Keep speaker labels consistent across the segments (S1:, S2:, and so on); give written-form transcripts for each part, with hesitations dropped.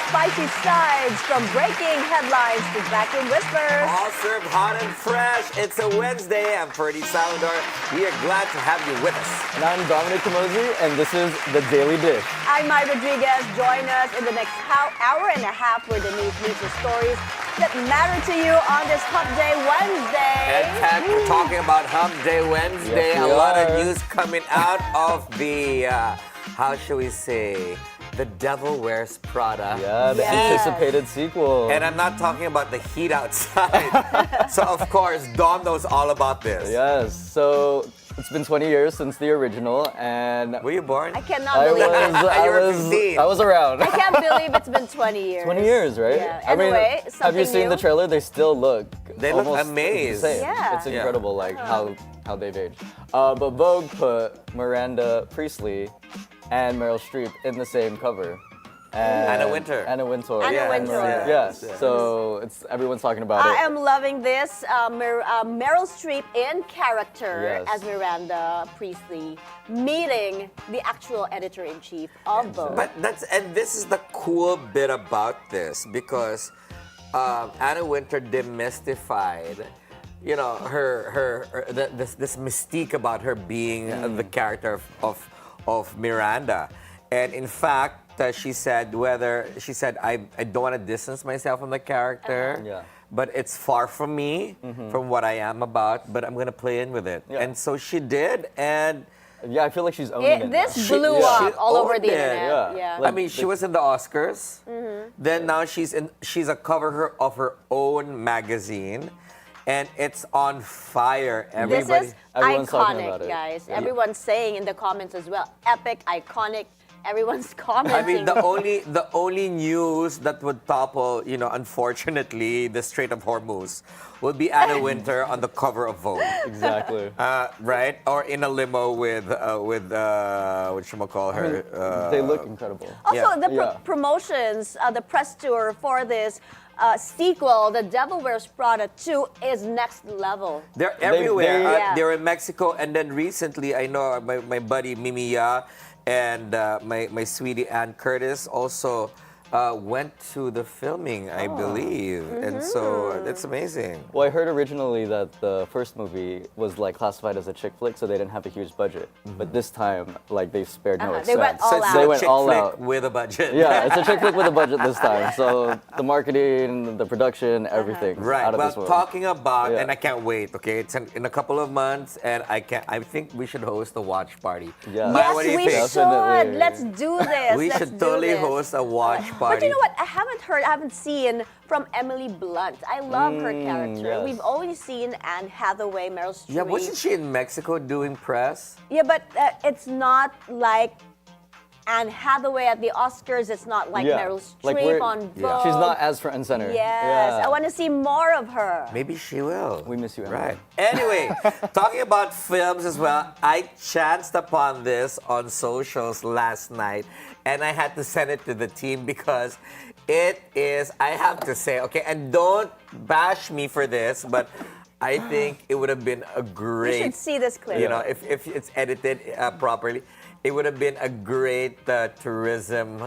S1: spicy sides, from breaking headlines to vacuum whispers.
S2: All served hot and fresh. It's a Wednesday. I'm Ferdi Salvador. We are glad to have you with us.
S3: And I'm Dominic Camozzi, and this is The Daily Dish.
S1: I'm Mai Rodriguez. Join us in the next hour and a half where the news meets the stories that matter to you on this Hump Day Wednesday.
S2: And talking about Hump Day Wednesday,
S3: Yes,
S2: a
S3: we
S2: lot
S3: are.
S2: of news coming out of the, how shall we say, The Devil Wears Prada.
S3: Yeah, the
S1: Yes.
S3: anticipated sequel.
S2: And I'm not talking about the heat outside. So, of course, Dom knows all about this.
S3: Yes, so it's been 20 years since the original, and
S2: Were you born?
S1: I cannot believe it.
S2: You were 15.
S3: I was around.
S1: I can't believe it's been 20 years.
S3: 20 years, right?
S1: Yeah.
S3: I mean,
S1: Anyway,
S3: have
S1: something
S3: you seen
S1: new?
S3: the trailer? They still look
S2: They look
S3: almost
S2: amazed.
S3: the same.
S1: Yeah.
S3: It's incredible, like how they've aged. But Vogue put Miranda Priestley and Meryl Streep in the same cover. And
S2: Anna Wintour.
S1: Anna Wintour.
S3: Yes. So everyone's talking about
S1: I
S3: it.
S1: am loving this. Meryl Streep in character
S3: Yes.
S1: as Miranda Priestley meeting the actual editor-in-chief of Vogue.
S2: But this is the cool bit about this because Anna Wintour demystified, you know, this mystique about her being the character of Miranda, and in fact. She said I don't want to distance myself from the character,
S3: Yeah.
S2: but it's far from me, from what I am about, but I'm going to play in with it.
S3: Yeah.
S2: And so she did, and
S3: Yeah, I feel like she's owning it.
S1: This
S3: now.
S1: blew
S2: She
S1: up all over
S2: owned
S1: the
S2: it.
S1: internet.
S3: Yeah.
S2: I mean, she was in the Oscars. Then now she's a cover of her own magazine, and it's on fire.
S1: This is
S3: Everyone's talking
S1: iconic,
S3: about it.
S1: guys.
S3: Yeah.
S1: Everyone's saying in the comments as well. Epic, iconic. Everyone's commenting.
S2: I mean, the only news that would topple, you know, unfortunately, the Strait of Hormuz would be Anna Wintour on the cover of Vogue,
S3: Exactly.
S2: right? Or in a limo with whatchamacallit,
S3: They look incredible.
S1: Also,
S2: Yeah.
S1: the promotions, the press tour for this sequel, The Devil Wears Prada 2, is next level.
S2: They're everywhere.
S1: Yeah.
S2: They're in Mexico, and then recently, I know my buddy Mimi Ya and my sweetie Ann Curtis also went to the filming, I believe, and so it's amazing.
S3: Well, I heard originally that the first movie was like classified as a chick flick, so they didn't have a huge budget. But this time, like they spared no
S1: They went
S3: expense.
S1: all
S2: So it's
S1: out.
S3: They
S2: a
S3: went
S2: chick
S3: all
S2: flick
S3: out.
S2: with a budget.
S3: Yeah, it's a chick flick with a budget this time. So the marketing, the production, everything
S2: Right.
S3: out of
S2: Well,
S3: this world.
S2: talking about,
S3: Yeah.
S2: and I can't wait. Okay, it's in a couple of months, and I think we should host a watch party.
S3: Yeah.
S2: Mai,
S1: Yes,
S2: what do you
S1: we
S2: think?
S1: should.
S3: Definitely.
S1: Let's do this.
S2: We
S1: Let's
S2: should
S1: do
S2: totally
S1: this.
S2: host a watch party.
S1: But you know what? I haven't seen from Emily Blunt. I love her character.
S3: yes.
S1: We've only seen Anne Hathaway, Meryl Streep.
S2: Yeah, wasn't she in Mexico doing press?
S1: Yeah, but it's not like Anne Hathaway at the Oscars. It's not like
S3: Yeah.
S1: Meryl
S3: Like
S1: Streep
S3: we're-
S1: on Vogue.
S3: She's not as front and center.
S1: Yes,
S3: Yeah.
S1: I want to see more of her.
S2: Maybe she will.
S3: We miss you, Emily.
S2: Right. Anyway, talking about films as well, I chanced upon this on socials last night, and I had to send it to the team because it is, I have to say, okay, and don't bash me for this, but I think it would have been a
S1: You
S2: great,
S1: should see this clip.
S2: you know, if it's edited properly, it would have been a great tourism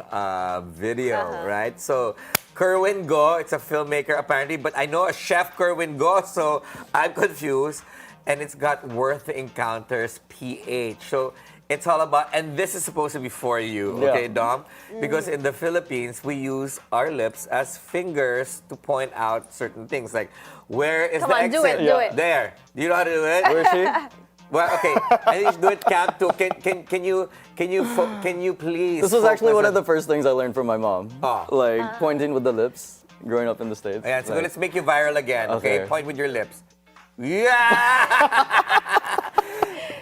S2: video, right? So, Kerwin Go, it's a filmmaker apparently, but I know a chef Kerwin Go, so I'm confused. And it's got Worth Encounters PH. So, it's all about, and this is supposed to be for you,
S3: Yeah.
S2: okay, Dom? Because in the Philippines, we use our lips as fingers to point out certain things, like where is
S1: Come
S2: the
S1: on,
S2: exit?
S1: do it, do it.
S2: There. Do you know how to do it?
S3: Where is she?
S2: Well, okay. I need to do it, Camp. Too. Can you please?
S3: This was actually
S2: focus
S3: one of
S2: on-
S3: the first things I learned from my mom.
S2: Ah.
S3: Like pointing with the lips, growing up in the States.
S2: Yeah, so
S3: Like,
S2: let's make you viral again. Okay,
S3: Okay.
S2: point with your lips. Yeah.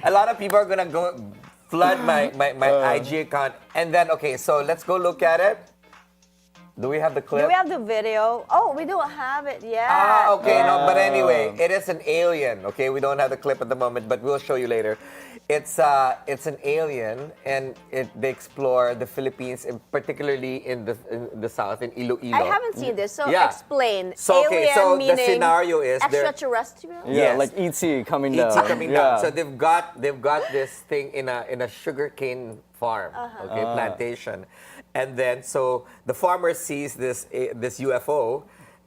S2: A lot of people are gonna go flood my IG account, and then okay. So let's go look at it. Do we have the clip?
S1: Do we have the video? Oh, we don't have it yet.
S2: Okay, no, but anyway, it is an alien. Okay, we don't have the clip at the moment, but we'll show you later. It's an alien, and they explore the Philippines, and particularly in the south, in Iloilo.
S1: I haven't seen this, so
S2: Yeah.
S1: explain.
S2: So, okay,
S1: Alien
S2: so the
S1: meaning
S2: scenario is they're-
S1: extraterrestrial?
S3: Yeah,
S2: Yes.
S3: like ET coming down.
S2: ET coming
S3: Yeah.
S2: down. So they've got this thing in a sugarcane farm, okay, plantation, And then, so the farmer sees this UFO,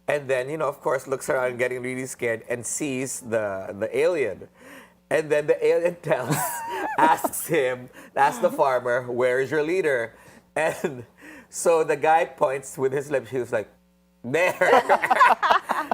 S2: and then, of course, looks around getting really scared and sees the alien. And then the alien asks the farmer, where is your leader? And so the guy points with his lips, he was like, there.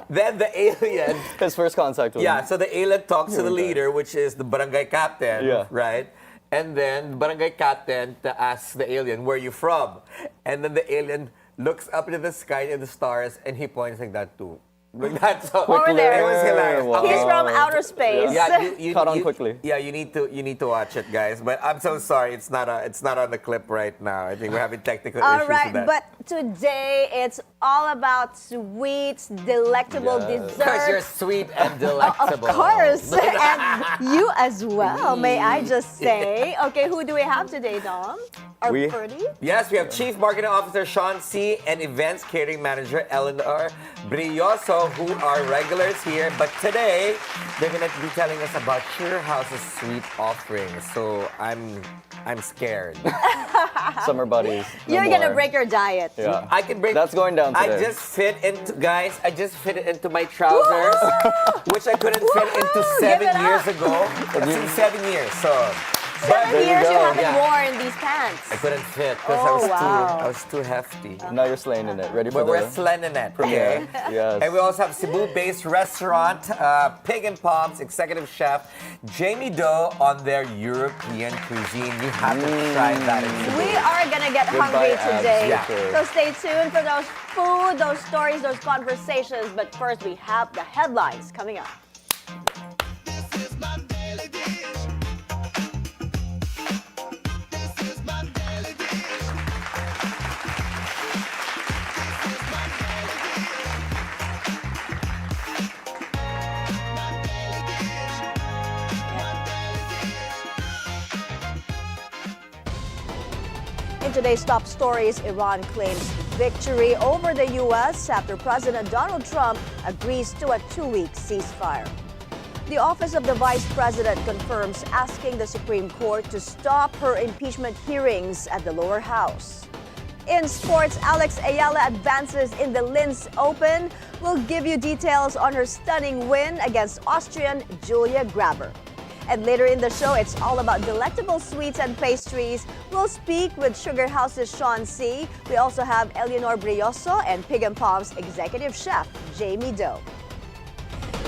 S2: Then the alien...
S3: His first contact with
S2: Yeah,
S3: him.
S2: so the alien talks to the leader, which is the barangay captain,
S3: Yeah.
S2: right? And then the barangay captain asks the alien, where are you from? And then the alien looks up into the sky and the stars, and he points like that too. Like that. So
S1: Over there.
S2: It was hilarious.
S3: Wow.
S1: He's from outer space.
S2: Yeah,
S3: Caught on quickly.
S2: Yeah, you need to watch it, guys. But I'm so sorry, it's not on the clip right now. I think we're having technical
S1: All
S2: issues
S1: right,
S2: with that.
S1: but today it's all about sweets, delectable
S3: Yes.
S2: Because you're
S1: desserts.
S2: sweet and delectable.
S1: Of course, and you as well, may I just say. Okay, who do we have today, Dom? Or
S3: We-
S1: Ferdi?
S2: Yes, we have Chief Marketing Officer Shaun C. and Events Catering Manager Eleanor Brioso, who are regulars here. But today, they're going to be telling us about Sugarhouse's sweet offerings. So I'm scared.
S3: Summer buddies. no
S1: You're gonna
S3: more.
S1: break your diet.
S3: Yeah.
S2: I can break.
S3: That's going down
S2: I
S3: today.
S2: just fit into, guys. I just fit it into my trousers, which I couldn't fit into
S1: Woohoo!
S2: 7
S1: Give it
S2: years
S1: up.
S2: ago. It's been 7 years, so.
S1: 7
S3: There you
S1: years you
S3: go.
S1: haven't
S2: Yeah.
S1: worn these pants.
S2: I couldn't fit because
S1: Oh, wow.
S2: I was too hefty.
S3: Now you're slaying in it. Ready for
S2: But we're
S3: the
S2: slending it,
S3: premiere.
S2: okay?
S3: Yes.
S2: And we also have Cebu-based restaurant, Pig and Palms executive chef Jamie Doe on their European cuisine. You have to try that in Cebu.
S1: We are gonna get
S3: Goodbye,
S1: hungry
S3: abs.
S1: today.
S2: Yeah.
S1: So stay tuned for those food, those stories, those conversations. But first, we have the headlines coming up. In today's top stories, Iran claims victory over the U.S. after President Donald Trump agrees to a 2-week ceasefire. The Office of the Vice President confirms asking the Supreme Court to stop her impeachment hearings at the lower house. In sports, Alex Ayala advances in the Linz Open. We'll give you details on her stunning win against Austrian Julia Graber. And later in the show, it's all about delectable sweets and pastries. We'll speak with Sugarhouse's Shaun C. We also have Eleanor Brioso and Pig and Palms executive chef Jamie Doe.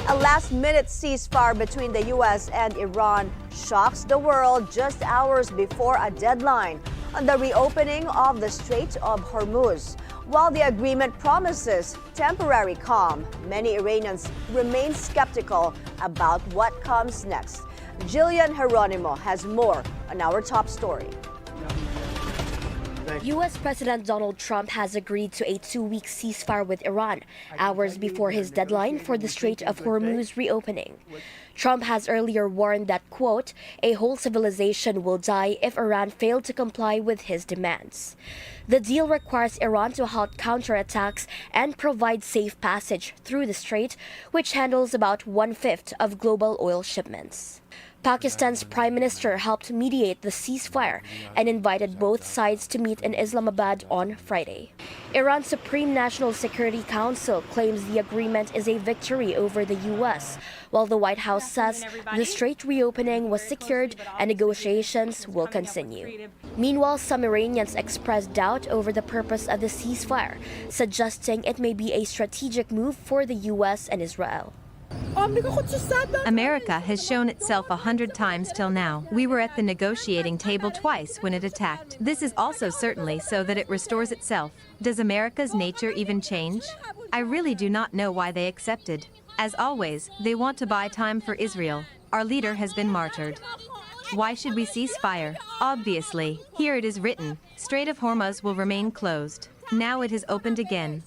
S1: A last-minute ceasefire between the U.S. and Iran shocks the world just hours before a deadline on the reopening of the Strait of Hormuz. While the agreement promises temporary calm, many Iranians remain skeptical about what comes next. Jillian Geronimo has more on our top story.
S4: U.S. President Donald Trump has agreed to a 2-week ceasefire with Iran, hours before his deadline for the Strait of Hormuz reopening. Trump has earlier warned that, quote, a whole civilization will die if Iran failed to comply with his demands. The deal requires Iran to halt counterattacks and provide safe passage through the strait, which handles about 1/5 of global oil shipments. Pakistan's prime minister helped mediate the ceasefire and invited both sides to meet in Islamabad on Friday. Iran's Supreme National Security Council claims the agreement is a victory over the U.S., while the White House says the strait reopening was secured and negotiations will continue. Meanwhile, some Iranians expressed doubt over the purpose of the ceasefire, suggesting it may be a strategic move for the U.S. and Israel.
S5: America has shown itself 100 times till now. We were at the negotiating table twice when it attacked. This is also certainly so that it restores itself. Does America's nature even change? I really do not know why they accepted. As always, they want to buy time for Israel. Our leader has been martyred. Why should we cease fire? Obviously, here it is written, Strait of Hormuz will remain closed. Now it has opened again.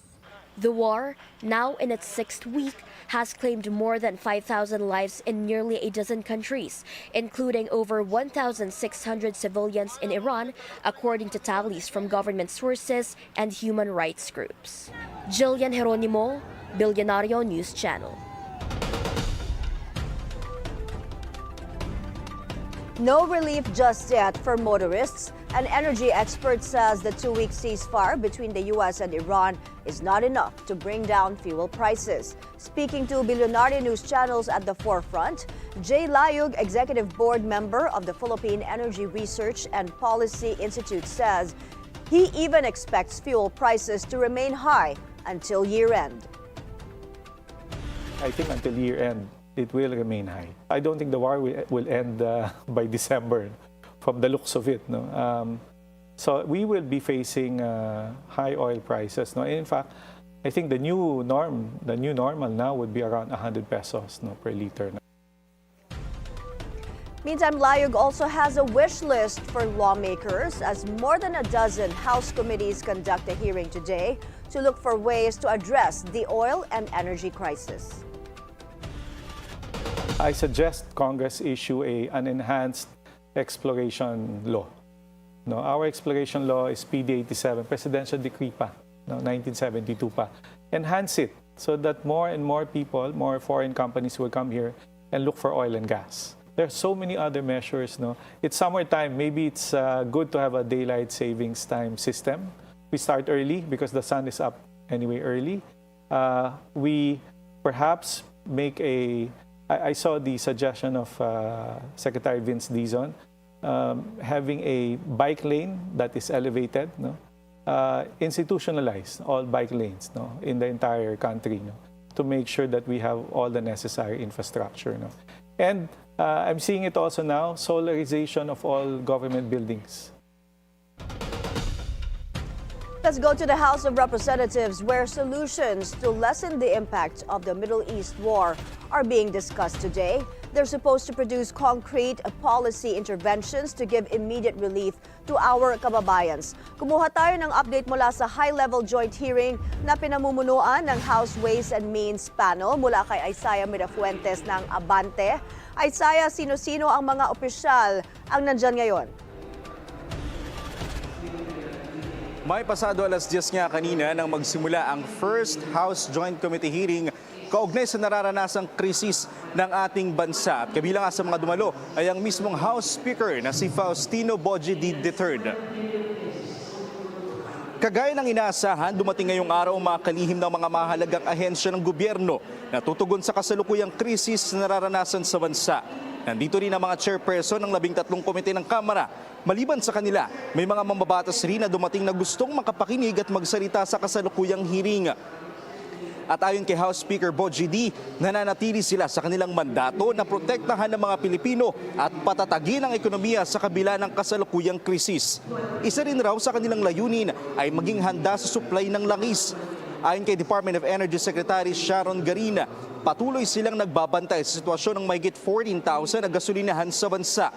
S4: The war, now in its 6th week, has claimed more than 5,000 lives in nearly a dozen countries, including over 1,600 civilians in Iran, according to tallies from government sources and human rights groups. Jillian Geronimo, Bilyonaryo News Channel.
S1: No relief just yet for motorists. An energy expert says the 2-week ceasefire between the U.S. and Iran is not enough to bring down fuel prices. Speaking to Bilyonaryo news channels at the forefront, Jay Layug, executive board member of the Philippine Energy Research and Policy Institute, says he even expects fuel prices to remain high until year-end.
S6: I think until year-end, it will remain high. I don't think the war will end by December from the looks of it. No? So we will be facing high oil prices. No? In fact, I think the new normal now would be around 100 pesos no, per liter.
S1: Meantime, Layug also has a wish list for lawmakers as more than a dozen House committees conduct a hearing today to look for ways to address the oil and energy crisis.
S6: I suggest Congress issue an enhanced exploration law. No, our exploration law is PD 87, Presidential Decree pa, no, 1972 pa. Enhance it so that more and more people, more foreign companies will come here and look for oil and gas. There are so many other measures. No? It's summertime. Maybe it's good to have a daylight savings time system. We start early because the sun is up anyway early. We perhaps make I saw the suggestion of Secretary Vince Dizon having a bike lane that is elevated, no? Institutionalized all bike lanes no? in the entire country no? to make sure that we have all the necessary infrastructure. No? And I'm seeing it also now, solarization of all government buildings.
S1: Let's go to the House of Representatives, where solutions to lessen the impact of the Middle East war are being discussed today. They're supposed to produce concrete policy interventions to give immediate relief to our kababayans. Kumuha tayo ng update mula sa high-level joint hearing na pinamumunuan ng House Ways and Means Panel mula kay Isaiah Mirafuentes ng Abante. Isaiah, sino-sino ang mga opisyal ang nandyan ngayon?
S7: May pasado alas 10 nga kanina nang magsimula ang first House Joint Committee hearing kaugnay sa nararanasang krisis ng ating bansa. At kabilang sa mga dumalo ay ang mismong House Speaker na si Faustino Boji III. Kagaya ng inaasahan, dumating ngayong araw ang mga kalihim ng mga mahalagang ahensya ng gobyerno na tutugon sa kasalukuyang krisis na nararanasan sa bansa. Nandito rin ang mga chairperson ng 13 komite ng Kamara. Maliban sa kanila, may mga mambabatas rin na dumating na gustong makapakinig at magsalita sa kasalukuyang hearing. At ayon kay House Speaker Boji D, nananatili sila sa kanilang mandato na protektahan ng mga Pilipino at patatagin ang ekonomiya sa kabila ng kasalukuyang krisis. Isa rin raw sa kanilang layunin ay maging handa sa supply ng langis. Ayon kay Department of Energy Secretary Shaun, patuloy silang nagbabantay sa sitwasyon ng mahigit 14,000 na gasolinahan sa bansa.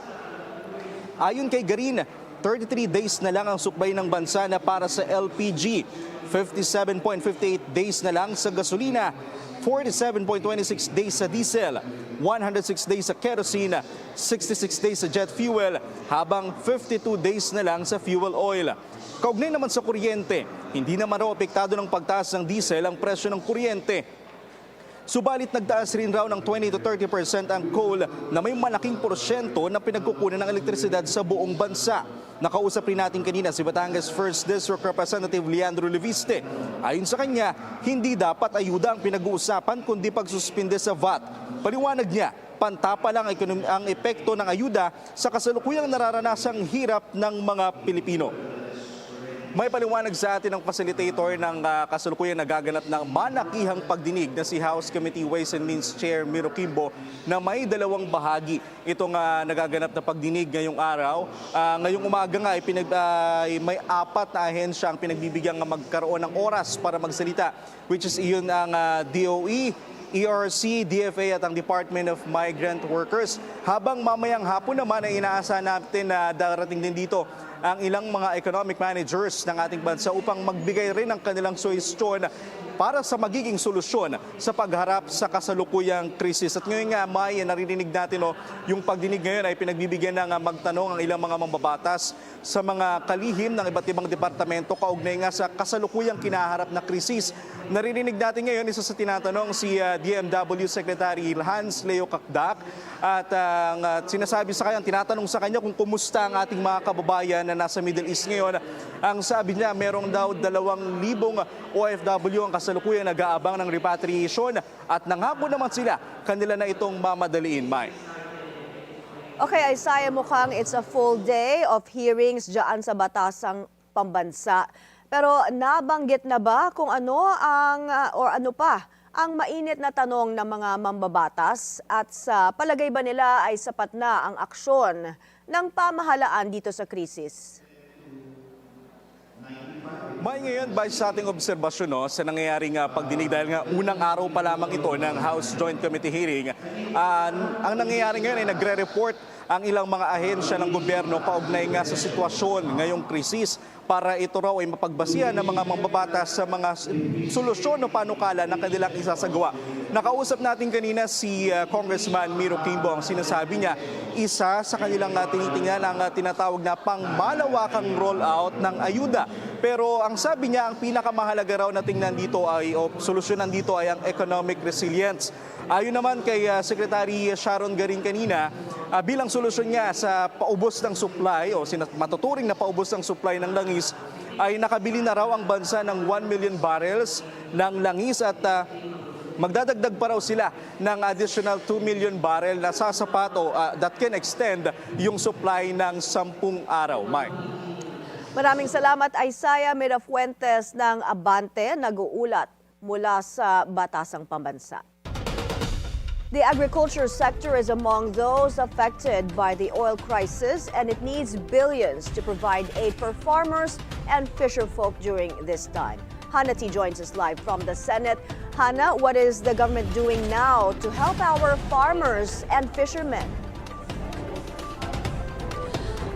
S7: Ayon kay Garin, 33 days na lang ang supply ng bansa na para sa LPG, 57.58 days na lang sa gasolina, 47.26 days sa diesel, 106 days sa kerosene, 66 days sa jet fuel, habang 52 days na lang sa fuel oil. Kaugnay naman sa kuryente, hindi naman raw apektado ng pagtaas ng diesel ang presyo ng kuryente. Subalit nagtaas rin raw ng 20 to 30% ang coal na may malaking porsyento na pinagkukunan ng elektrisidad sa buong bansa. Nakausap rin natin kanina si Batangas 1st District Representative Leandro Leviste. Ayon sa kanya, hindi dapat ayuda ang pinag-uusapan kundi pagsuspinde sa VAT. Paliwanag niya, pantapa lang ang epekto ng ayuda sa kasalukuyang nararanasang hirap ng mga Pilipino. May paliwanag sa atin ang facilitator ng kasalukuyang nagaganap ng malakihang pagdinig na si House Committee Ways and Means Chair Miro Kimbo na may dalawang bahagi itong nagaganap na pagdinig ngayong araw. Ngayong umaga nga may 4 na ahensya ang pinagbibigyan ng magkaroon ng oras para magsalita, which is iyon ang DOE, ERC, DFA at ang Department of Migrant Workers. Habang mamayang hapon naman ay inaasahan natin na darating din dito ang ilang mga economic managers ng ating bansa upang magbigay rin ng kanilang suhestyon para sa magiging solusyon sa pagharap sa kasalukuyang krisis. At ngayon nga, Mai, naririnig natin yung pagdinig ngayon ay pinagbibigyan ng magtanong ang ilang mga mambabatas sa mga kalihim ng iba't ibang departamento kaugnay nga sa kasalukuyang kinaharap na krisis. Naririnig natin ngayon isa sa tinatanong si DMW Secretary Hans Leo Kakdak at sinasabi sa kanya, tinatanong sa kanya kung kumusta ang ating mga kababayan na nasa Middle East ngayon. Ang sabi niya, merong daw 2,000 OFW ang kasalukuyan nag-aabang ng repatriation at nangako naman sila kanila na itong mamadaliin, Mai.
S1: Okay, Isaiah, mukhang it's a full day of hearings dyan sa Batasang Pambansa. Pero nabanggit na ba kung ano ang mainit na tanong ng mga mambabatas at sa palagay ba nila ay sapat na ang aksyon ng pamahalaan dito sa krisis?
S7: May ngayon, base sa ating obserbasyon sa nangyayaring pagdinig dahil nga unang araw pa lamang ito ng House Joint Committee hearing, ang nangyayari ngayon ay nagre-report ang ilang mga ahensya ng gobyerno kaugnay nga sa sitwasyon ngayong krisis para ito raw ay mapagbasihan ng mga mambabatas sa mga solusyon o panukala na kanilang isasagawa. Nakausap natin kanina si Congressman Miro Kimbo. Ang sinasabi niya, isa sa kanilang tinitingnan ang tinatawag na pangmalawakang rollout ng ayuda. Pero ang sabi niya, ang pinakamahalaga raw na tingnan dito ay, o solusyonan dito ay ang economic resilience. Ayon naman kay Secretary Shaun garing kanina, bilang solusyon niya sa paubos ng supply o matuturing na paubos ng supply ng langis, ay nakabili na raw ang bansa ng 1 million barrels ng langis at magdadagdag pa raw sila ng additional 2 million barrel na sasapat o that can extend yung supply ng 10 araw. Mai.
S1: Maraming salamat, Isaiah Mirafuentes ng Abante, nag-uulat mula sa Batasang Pambansa. The agriculture sector is among those affected by the oil crisis, and it needs billions to provide aid for farmers and fisherfolk during this time. Hannah T joins us live from the Senate. Hannah, what is the government doing now to help our farmers and fishermen?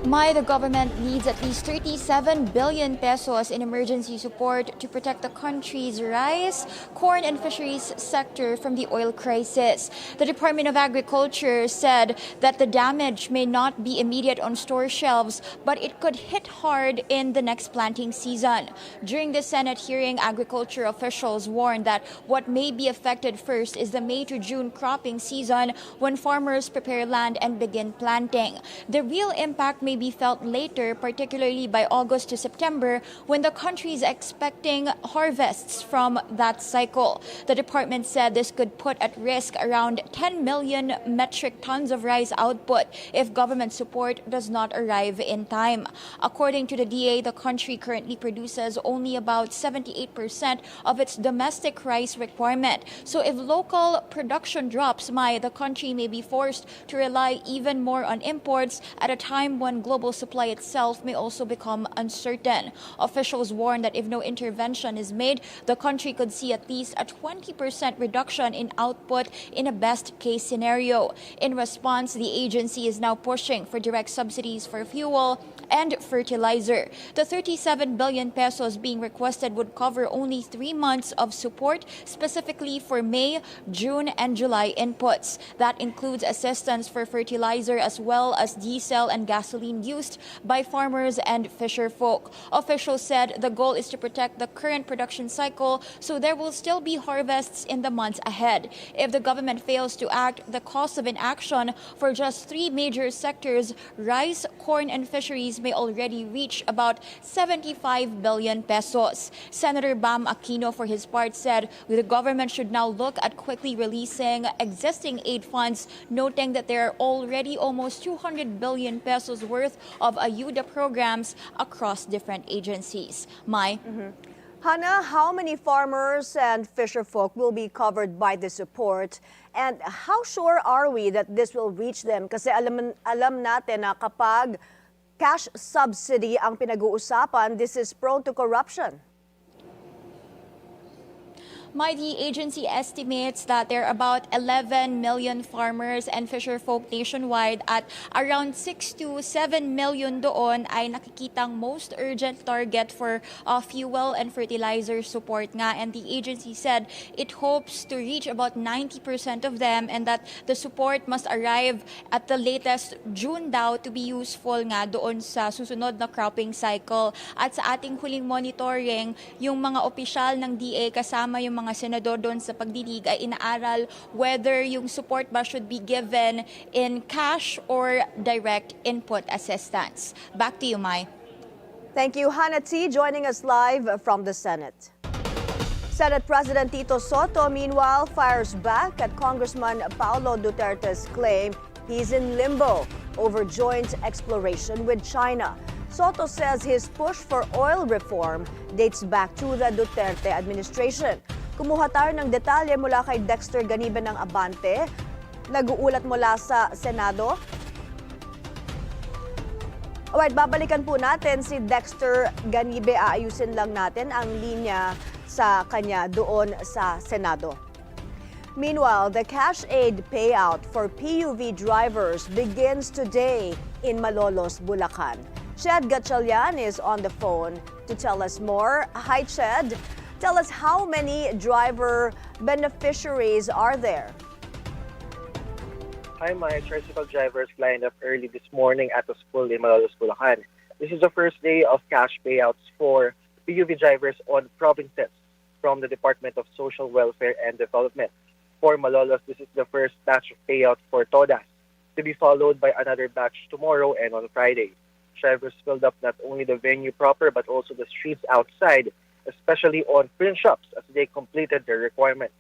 S8: The government needs at least 37 billion pesos in emergency support to protect the country's rice, corn, and fisheries sector from the oil crisis. The Department of Agriculture said that the damage may not be immediate on store shelves, but it could hit hard in the next planting season. During the Senate hearing, agriculture officials warned that what may be affected first is the May to June cropping season when farmers prepare land and begin planting. The real impact may be felt later, particularly by August to September, when the country is expecting harvests from that cycle. The department said this could put at risk around 10 million metric tons of rice output if government support does not arrive in time. According to the DA, the country currently produces only about 78% of its domestic rice requirement. So if local production drops, the country may be forced to rely even more on imports at a time when global supply itself may also become uncertain. Officials warn that if no intervention is made, the country could see at least a 20% reduction in output in a best-case scenario. In response, the agency is now pushing for direct subsidies for fuel and fertilizer. The 37 billion pesos being requested would cover only 3 months of support, specifically for May, June, and July inputs. That includes assistance for fertilizer as well as diesel and gasoline used by farmers and fisherfolk. Officials said the goal is to protect the current production cycle, so there will still be harvests in the months ahead. If the government fails to act, the cost of inaction for just 3 major sectors, rice, corn, and fisheries, may already reach about 75 billion pesos. Senator Bam Aquino, for his part, said the government should now look at quickly releasing existing aid funds, noting that there are already almost 200 billion pesos worth of ayuda programs across different agencies. Mai?
S1: Hannah, how many farmers and fisherfolk will be covered by the support? And how sure are we that this will reach them? Kasi alam natin na kapag cash subsidy ang pinag-uusapan, this is prone to corruption.
S8: The agency estimates that there are about 11 million farmers and fisherfolk nationwide at around 6 to 7 million doon ay nakikitang most urgent target for fuel and fertilizer support nga. And the agency said it hopes to reach about 90% of them and that the support must arrive at the latest June daw to be useful nga doon sa susunod na cropping cycle. At sa ating huling monitoring, yung mga opisyal ng DA kasama yung mga senador doon sa pagdinig ay inaaral whether yung support ba should be given in cash or direct input assistance. Back to you, Mai.
S1: Thank you, Hannah T, joining us live from the Senate. Senate President Tito Soto, meanwhile, fires back at Congressman Paulo Duterte's claim he's in limbo over joint exploration with China. Soto says his push for oil reform dates back to the Duterte administration. Kumuha tayo ng detalye mula kay Dexter Ganibe ng Abante. Nag-uulat mula sa Senado. Alright, babalikan po natin si Dexter Ganibe. Aayusin lang natin ang linya sa kanya doon sa Senado. Meanwhile, the cash aid payout for PUV drivers begins today in Malolos, Bulacan. Ched Gatchalian is on the phone to tell us more. Hi, Ched. Tell us how many driver beneficiaries are there?
S9: Hi, my tricycle drivers lined up early this morning at the school in Malolos, Bulacan. This is the first day of cash payouts for PUV drivers on provinces from the Department of Social Welfare and Development. For Malolos, this is the first batch of payout for Todas, to be followed by another batch tomorrow and on Friday. Drivers filled up not only the venue proper but also the streets outside, especially on print shops as they completed their requirements.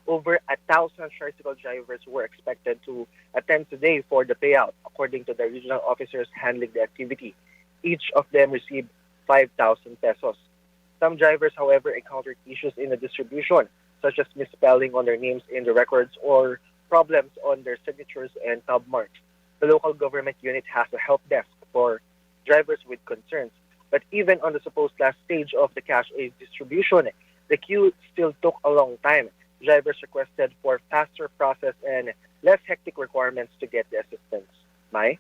S9: Over 1,000 tricycle drivers were expected to attend today for the payout, according to the regional officers handling the activity. Each of them received 5,000 pesos. Some drivers, however, encountered issues in the distribution, such as misspelling on their names in the records or problems on their signatures and tab marks. The local government unit has a help desk for drivers with concerns. But even on the supposed last stage of the cash aid distribution, the queue still took a long time. Drivers requested for faster process and less hectic requirements to get the assistance. Mai?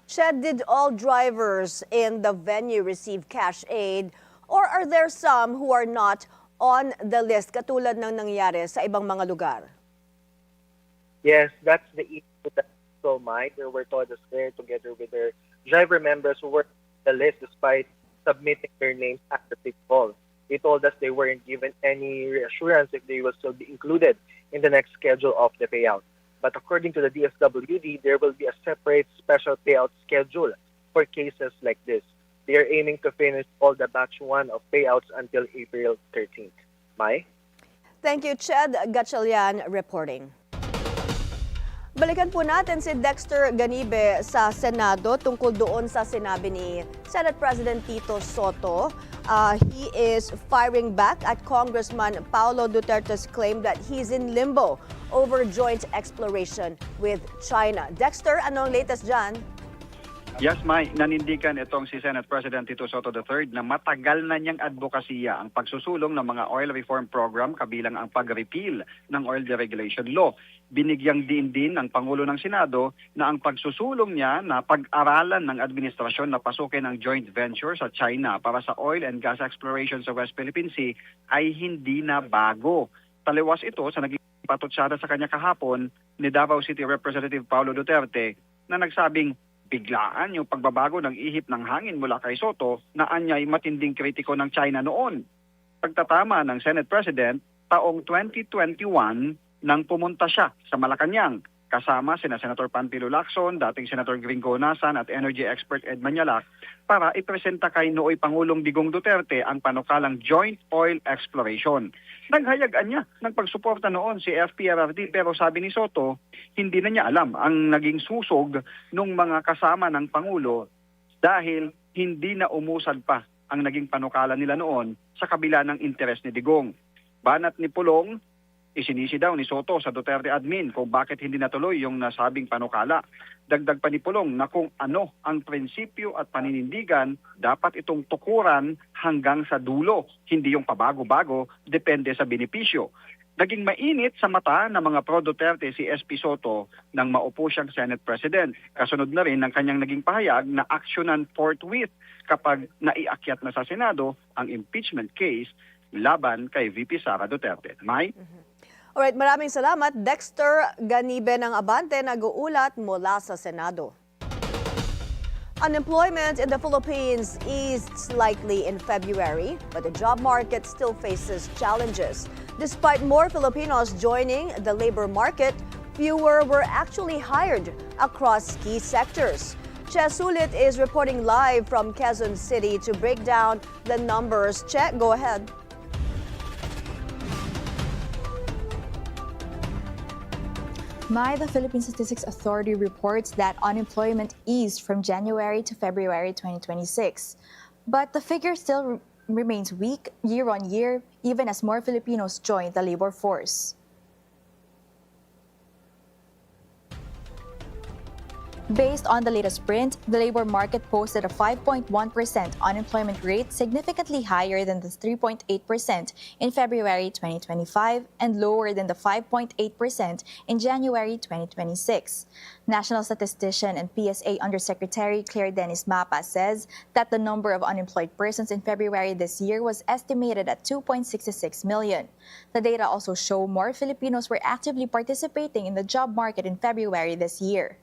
S1: Ched, did all drivers in the venue receive cash aid or are there some who are not on the list katulad ng nangyari sa ibang mga lugar?
S9: Yes, that's the issue that so Mai. There were todas there together with their driver members who were on the list despite submitting their names at the big call. They told us they weren't given any reassurance if they will still be included in the next schedule of the payout. But according to the DSWD, there will be a separate special payout schedule for cases like this. They are aiming to finish all the batch 1 of payouts until April 13th. Mai?
S1: Thank you, Ched Gatchalian reporting. Balikan po natin si Dexter Ganibe sa Senado tungkol doon sa sinabi ni Senate President Tito Soto. He is firing back at Congressman Paulo Duterte's claim that he's in limbo over joint exploration with China. Dexter, anong latest dyan?
S10: Yes, Mai, nanindigan itong si Senate President Tito Soto III na matagal na niyang advokasya ang pagsusulong ng mga oil reform program kabilang ang pag-repeal ng oil deregulation law. Binigyang diin din ng Pangulo ng Senado na ang pagsusulong niya na pag-aralan ng administrasyon na pasukin ang joint venture sa China para sa oil and gas exploration sa West Philippine Sea ay hindi na bago. Taliwas ito sa naging patutsada sa kanya kahapon ni Davao City Representative Paulo Duterte na nagsabing biglaan yung pagbabago ng ihip ng hangin mula kay Soto na anyay matinding kritiko ng China noon. Pagtatama ng Senate President, taong 2021 nang pumunta siya sa Malacanang kasama sina Senator Panfilo Lacson, dating Senator Gringo Nasan at energy expert Ed Manialac para ipresenta kay nooy Pangulong Digong Duterte ang panukalang joint oil exploration. Naghayagan niya ng pagsuporta noon si FPRRD pero sabi ni Soto, hindi na niya alam ang naging susog ng mga kasama ng Pangulo dahil hindi na umusad pa ang naging panukala nila noon sa kabila ng interes ni Digong. Banat ni Pulong, Isinisi daw ni Soto sa Duterte admin kung bakit hindi natuloy yung nasabing panukala. Dagdag pa ni Pulong na kung ano ang prinsipyo at paninindigan, dapat itong tukuran hanggang sa dulo, hindi yung pabago-bago, depende sa benepisyo. Naging mainit sa mata ng mga pro-Duterte si SP Soto nang maupo siyang Senate President. Kasunod na rin ng kanyang naging pahayag na aksyonan forthwith kapag naiakyat na sa Senado ang impeachment case laban kay VP Sara Duterte. Mai?
S1: Alright, maraming salamat. Dexter Ganibe ng Abante nag-uulat mula sa Senado. Unemployment in the Philippines eased slightly in February, but the job market still faces challenges. Despite more Filipinos joining the labor market, fewer were actually hired across key sectors. Che Sulit is reporting live from Quezon City to break down the numbers. Che, go ahead.
S11: The Philippine Statistics Authority reports that unemployment eased from January to February 2026. But the figure still remains weak year on year, even as more Filipinos join the labor force. Based on the latest print, the labor market posted a 5.1% unemployment rate, significantly higher than the 3.8% in February 2025 and lower than the 5.8% in January 2026. National Statistician and PSA Undersecretary Claire Dennis Mapa says that the number of unemployed persons in February this year was estimated at 2.66 million. The data also show more Filipinos were actively participating in the job market in February this year.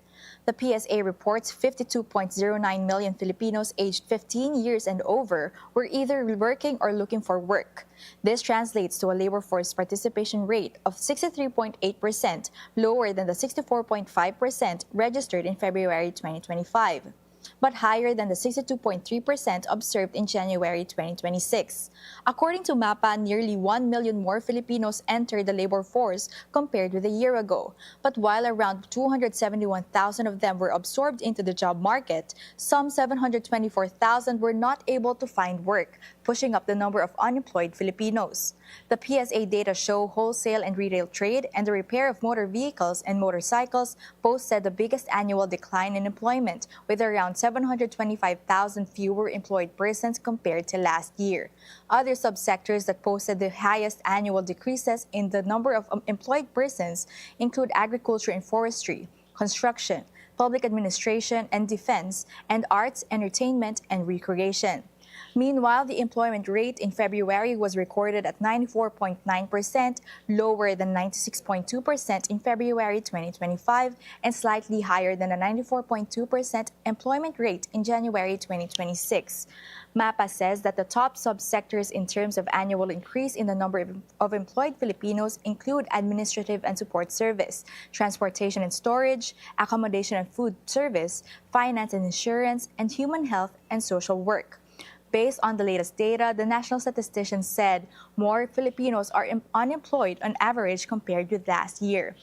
S11: The PSA reports 52.09 million Filipinos aged 15 years and over were either working or looking for work. This translates to a labor force participation rate of 63.8%, lower than the 64.5% registered in February 2025, but higher than the 62.3% observed in January 2026. According to MAPA, nearly 1 million more Filipinos entered the labor force compared with a year ago. But while around 271,000 of them were absorbed into the job market, some 724,000 were not able to find work, pushing up the number of unemployed Filipinos. The PSA data show wholesale and retail trade and the repair of motor vehicles and motorcycles posted the biggest annual decline in employment, with around 725,000 fewer employed persons compared to last year. Other subsectors that posted the highest annual decreases in the number of employed persons include agriculture and forestry, construction, public administration and defense, and arts, entertainment, and recreation. Meanwhile, the employment rate in February was recorded at 94.9%, lower than 96.2% in February 2025, and slightly higher than the 94.2% employment rate in January 2026. MAPA says that the top subsectors in terms of annual increase in the number of employed Filipinos include administrative and support service, transportation and storage, accommodation and food service, finance and insurance, and human health and social work. Based on the latest data, the national statistician said more Filipinos are unemployed on average compared with last year.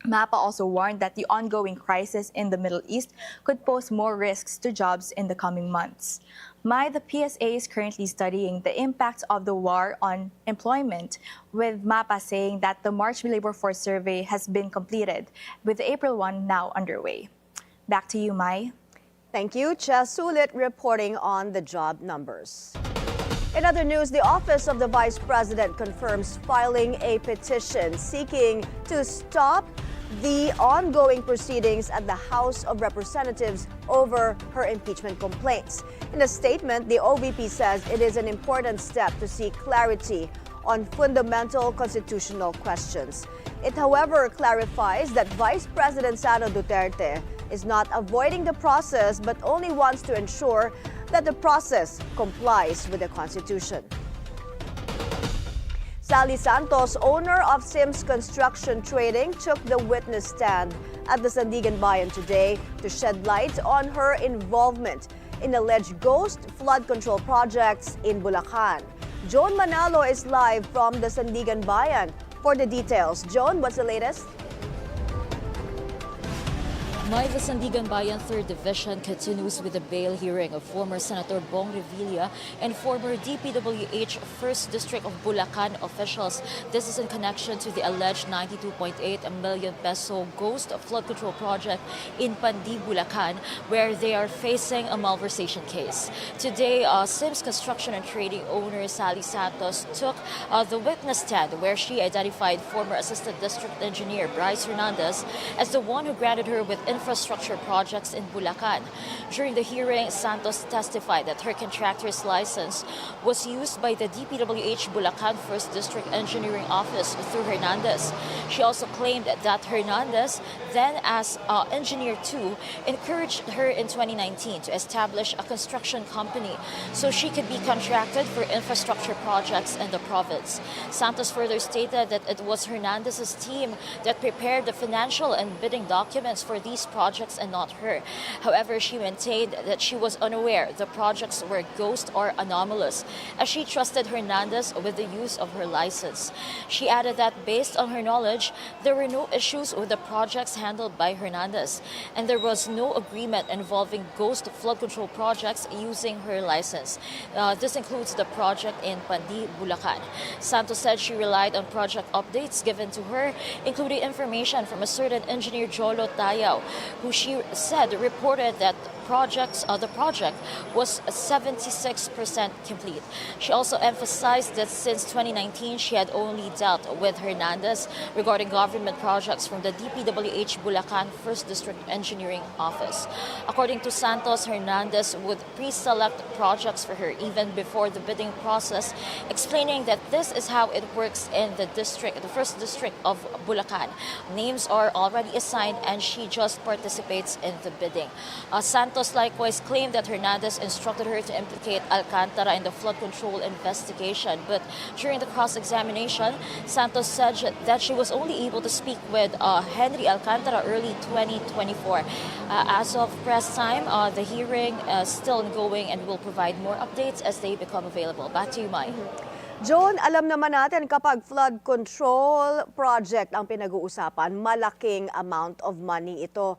S11: MAPA also warned that the ongoing crisis in the Middle East could pose more risks to jobs in the coming months. The PSA is currently studying the impacts of the war on employment, with MAPA saying that the March labor force survey has been completed, with the April one now underway. Back to you, Mai.
S1: Thank you. Che Sulit reporting on the job numbers. In other news, the Office of the Vice President confirms filing a petition seeking to stop the ongoing proceedings at the House of Representatives over her impeachment complaints. In a statement, the OVP says it is an important step to seek clarity on fundamental constitutional questions. It, however, clarifies that Vice President Sara Duterte is not avoiding the process but only wants to ensure that the process complies with the Constitution. Sally Santos, owner of Sims Construction Trading, took the witness stand at the Sandigan Bayan today to shed light on her involvement in alleged ghost flood control projects in Bulacan. Joan Manalo is live from the Sandigan Bayan for the details. Joan, what's the latest?
S12: The Sandigan Bayan 3rd Division continues with the bail hearing of former Senator Bong Revilla and former DPWH 1st District of Bulacan officials. This is in connection to the alleged 92.8 million peso ghost flood control project in Pandi, Bulacan, where they are facing a malversation case. Today, Sims Construction and Trading owner Sally Santos took the witness stand, where she identified former Assistant District Engineer Bryce Hernandez as the one who granted her with infrastructure projects in Bulacan. During the hearing, Santos testified that her contractor's license was used by the DPWH Bulacan 1st District Engineering Office through Hernandez. She also claimed that Hernandez, then as Engineer 2, encouraged her in 2019 to establish a construction company so she could be contracted for infrastructure projects in the province. Santos further stated that it was Hernandez's team that prepared the financial and bidding documents for these projects and not her. However, she maintained that she was unaware the projects were ghost or anomalous, as she trusted Hernandez with the use of her license. She added that based on her knowledge, there were no issues with the projects handled by Hernandez, and there was no agreement involving ghost flood control projects using her license. This includes the project in Pandi, Bulacan. Santos said she relied on project updates given to her, including information from a certain engineer Jolo Tayao, who she said reported that the project was 76% complete. She also emphasized that since 2019, she had only dealt with Hernandez regarding government projects from the DPWH Bulacan 1st District Engineering Office. According to Santos, Hernandez would pre-select projects for her even before the bidding process, explaining that this is how it works in the 1st District of Bulacan. Names are already assigned and she just participates in the bidding. Santos likewise claimed that Hernandez instructed her to implicate Alcantara in the flood control investigation. But during the cross-examination, Santos said that she was only able to speak with Henry Alcantara early 2024. As of press time, the hearing is still ongoing and will provide more updates as they become available. Back to you, Mai.
S1: John, alam naman natin kapag flood control project ang pinag-uusapan, malaking amount of money ito.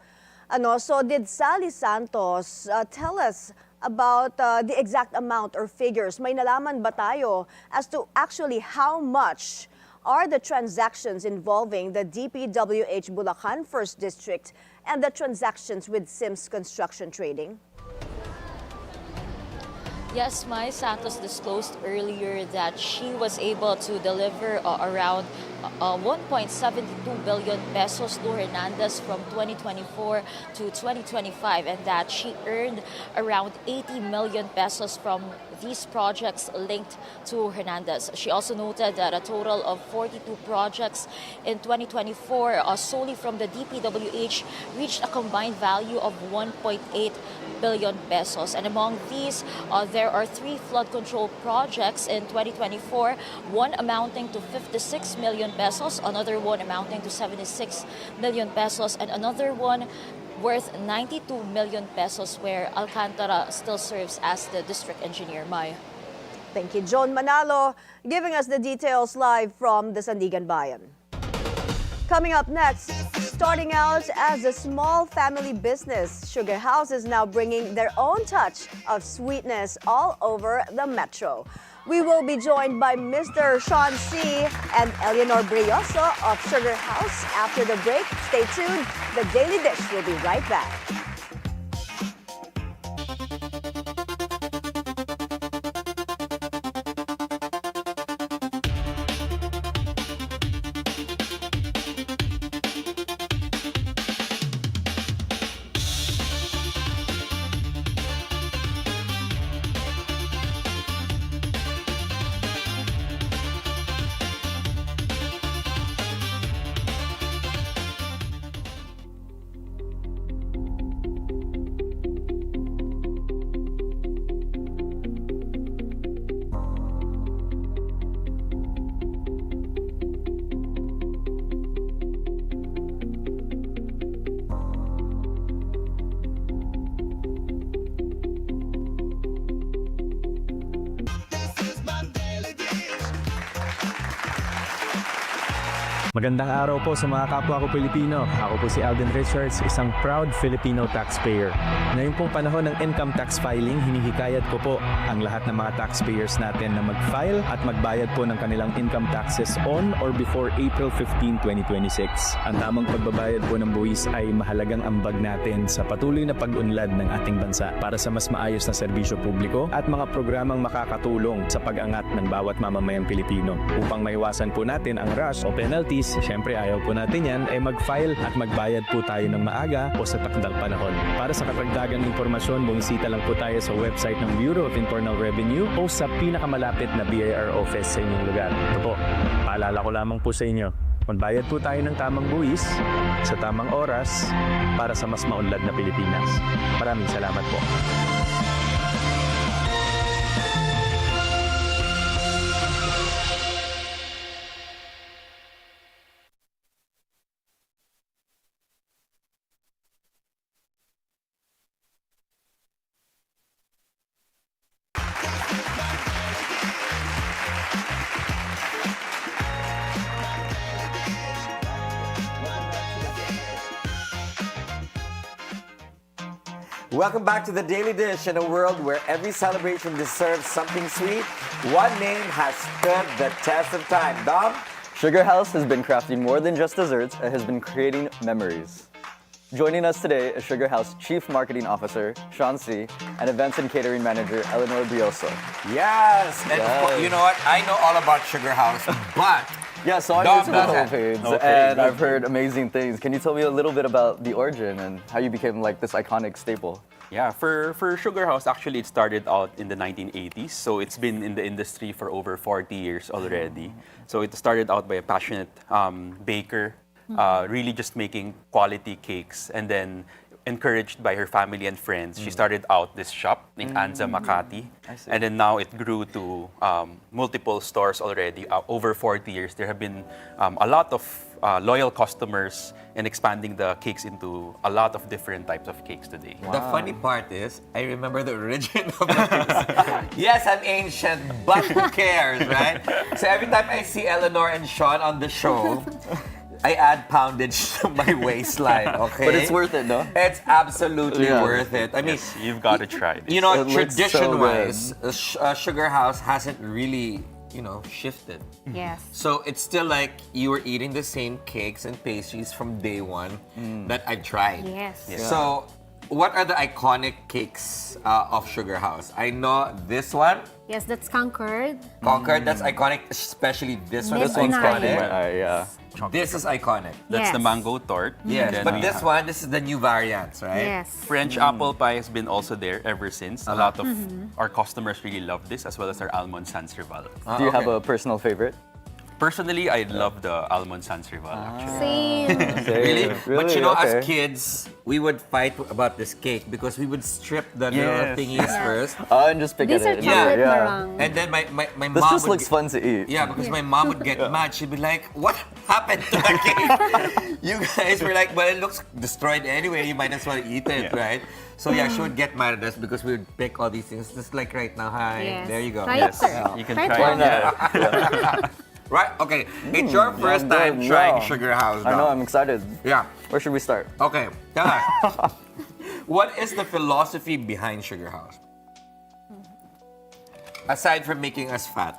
S1: So did Sally Santos tell us about the exact amount or figures? May nalaman ba tayo as to actually how much are the transactions involving the DPWH Bulacan 1st District and the transactions with Sims Construction Trading?
S12: Yes, Mai, Santos disclosed earlier that she was able to deliver around 1.72 billion pesos to Hernandez from 2024 to 2025, and that she earned around 80 million pesos from these projects linked to Hernandez. She also noted that a total of 42 projects in 2024 solely from the DPWH reached a combined value of 1.8 billion pesos. And among these, there are 3 flood control projects in 2024, one amounting to 56 million pesos, another one amounting to 76 million pesos, and another one worth 92 million pesos where Alcantara still serves as the district engineer. Maya.
S1: Thank you, John Manalo, giving us the details live from the Sandigan Bayan. Coming up next, starting out as a small family business, Sugarhouse is now bringing their own touch of sweetness all over the metro. We will be joined by Mr. Shaun and Eleanor Brioso of Sugarhouse after the break. Stay tuned. The Daily Dish will be right back.
S13: Magandang araw po sa mga kapwa ko Pilipino. Ako po si Alden Richards, isang proud Filipino taxpayer. Ngayon pong panahon ng income tax filing, hinihikayat ko po ang lahat ng mga taxpayers natin na mag-file at magbayad po ng kanilang income taxes on or before April 15, 2026. Ang tamang pagbabayad po ng buwis ay mahalagang ambag natin sa patuloy na pag-unlad ng ating bansa para sa mas maayos na serbisyo publiko at mga programang makakatulong sa pag-angat ng bawat mamamayang Pilipino. Upang maiwasan po natin ang rush o penalties, siyempre ayaw po natin yan, ay mag-file at magbayad po tayo ng maaga o sa takdang panahon. Para sa karagdagang impormasyon, bumisita lang po tayo sa website ng Bureau of Internal Revenue o sa pinakamalapit na BIR office sa inyong lugar. Ito po, paalala ko lamang po sa inyo, magbayad po tayo ng tamang buwis sa tamang oras para sa mas maunlad na Pilipinas. Maraming salamat po.
S2: Welcome back to the Daily Dish. In a world where every celebration deserves something sweet, one name has stood the test of time. Dom?
S3: Sugarhouse has been crafting more than just desserts, it has been creating memories. Joining us today is Sugarhouse Chief Marketing Officer, Shaun and Events and Catering Manager, Eleanor Brioso.
S2: Yes! And you know what? I know all about Sugarhouse, but
S3: yeah, so I'm new to the Philippines, and I've heard amazing things. Can you tell me a little bit about the origin and how you became like this iconic staple?
S14: Yeah, for Sugarhouse, actually it started out in the 1980s. So it's been in the industry for over 40 years already. So it started out by a passionate baker, really just making quality cakes. And then encouraged by her family and friends, she started out this shop in Anza, Makati. And then now it grew to multiple stores already. Over 40 years, there have been a lot of loyal customers and expanding the cakes into a lot of different types of cakes today.
S2: The funny part is, I remember the origin of the Yes, I'm ancient, but who cares, right? So every time I see Eleanor and Shaun on the show, I add poundage to my waistline, okay?
S3: But it's worth it, no?
S2: It's absolutely worth it. I mean,
S14: Yes, you've got to try this.
S2: you know,
S3: It looks so
S2: tradition-wise, Sugarhouse hasn't really, shifted.
S15: Yes.
S2: So it's still like you were eating the same cakes and pastries from day one that I've tried.
S15: Yes.
S14: Yeah.
S2: So, what are the iconic cakes of Sugarhouse? I know this one,
S15: Yes, that's Concord.
S2: Concord, that's iconic, especially this one. This one's
S15: Midnight.
S2: iconic.
S3: Yeah.
S2: This is iconic.
S14: That's the
S15: Yes.
S14: mango tort.
S2: Yes,
S14: And then
S2: but
S14: we
S2: this
S14: have
S2: one, this is the new variants, right?
S15: Yes.
S14: French apple pie has been also there ever since. A lot of our customers really love this, as well as our almond Sancerval.
S3: Do you have a personal favorite?
S14: Personally, I love the almond Sancerval, actually.
S15: Same.
S2: Really? But
S3: Okay.
S2: as kids, we would fight about this cake because we would strip the little
S14: Yes.
S2: thingies first.
S3: Oh, and just pick
S15: These are
S3: at it.
S15: chocolate
S2: Yeah.
S15: meringue.
S2: And then my
S3: This
S2: mom
S3: just
S2: would
S3: looks fun to eat.
S2: Yeah, because my mom would get mad. She'd be like, "What happened to the cake?" You guys were like, "Well, it looks destroyed anyway. You might as well eat it,
S14: Yeah.
S2: right?" So yeah, she would get mad at us because we would pick all these things. Just like right now, hi,
S15: Yes.
S2: there you go.
S15: Try it,
S14: Yes,
S15: sir.
S14: you can
S15: Try it
S14: try
S15: for
S14: it.
S15: me.
S2: Right? Okay. It's your first time
S3: good.
S2: trying
S3: Yeah.
S2: Sugarhouse.
S3: I know,
S2: now.
S3: I'm excited.
S2: Yeah.
S3: Where should we start?
S2: Okay. Tell us. What is the philosophy behind Sugarhouse? Aside from making us fat.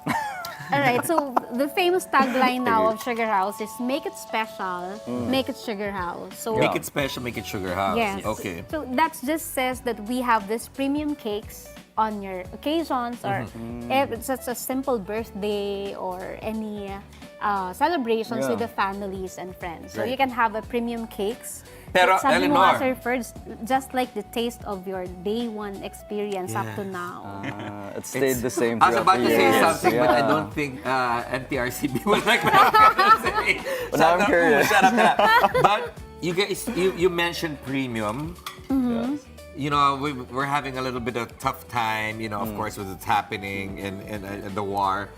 S15: All right, so the famous tagline now of Sugarhouse is make it special, make it Sugarhouse. So
S2: Make it special, make it Sugarhouse.
S15: yes.
S2: Okay.
S15: So that just says that we have this premium cakes on your occasions or if it's just a simple birthday or any celebrations with the families and friends. So
S2: Right.
S15: you can have a premium cakes.
S2: Pero,
S15: Sabi mo nga,
S2: Eleanor.
S15: Sir Ferds, just like the taste of your day one experience up to now.
S3: It stayed the same
S2: I was
S3: throughout
S2: about
S3: the
S2: to say
S3: years.
S2: something, but I
S3: Yeah.
S2: don't think NTRCB would like what I'm gonna say.
S3: But now I'm curious.
S2: Shut up, shut up. But you guys, you mentioned premium.
S3: Yes.
S2: You know, we're having a little bit of tough time, of course, with what's happening in the war.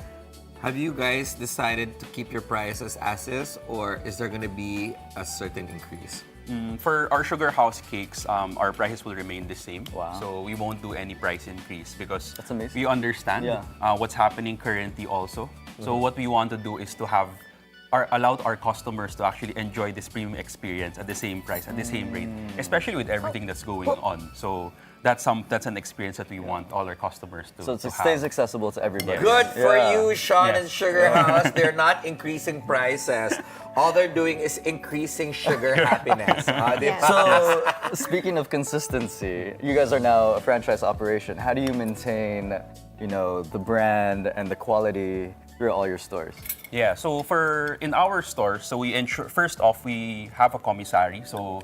S2: Have you guys decided to keep your prices as is, or is there going to be a certain increase?
S14: For our Sugarhouse cakes, our prices will remain the same.
S3: Wow.
S14: So we won't do any price increase because
S3: That's amazing.
S14: we understand
S3: Yeah.
S14: what's happening currently also. So what we want to do is to have allowed our customers to actually enjoy this premium experience at the same price, at the same rate, especially with everything that's going on. So that's an experience that we want all our customers to
S3: So it
S14: have.
S3: stays accessible to everybody.
S2: Good for
S3: Yeah.
S2: you, Shaun
S14: Yes.
S2: and Sugarhouse. They're not increasing prices. All they're doing is increasing sugar happiness.
S3: So, speaking of consistency, you guys are now a franchise operation. How do you maintain, the brand and the quality through all your stores?
S14: Yeah, so in our stores, so we ensure, first off, we have a commissary. So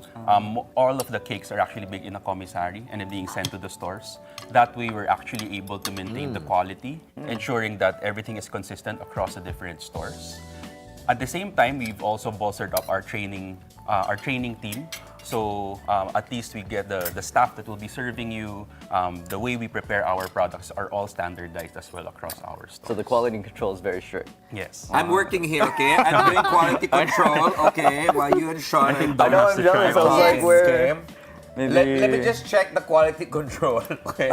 S14: all of the cakes are actually baked in a commissary and then being sent to the stores. That way, we're actually able to maintain the quality, ensuring that everything is consistent across the different stores. At the same time, we've also bolstered up our training team. So at least we get the staff that will be serving you. The way we prepare our products are all standardized as well across our stores.
S3: So the quality control is very strict.
S14: Yes.
S2: I'm working here, okay? I'm doing quality control, okay? While you and Shaun.
S3: I know I'm jealous. I was like, where? Maybe.
S2: Let me just check the quality control, okay?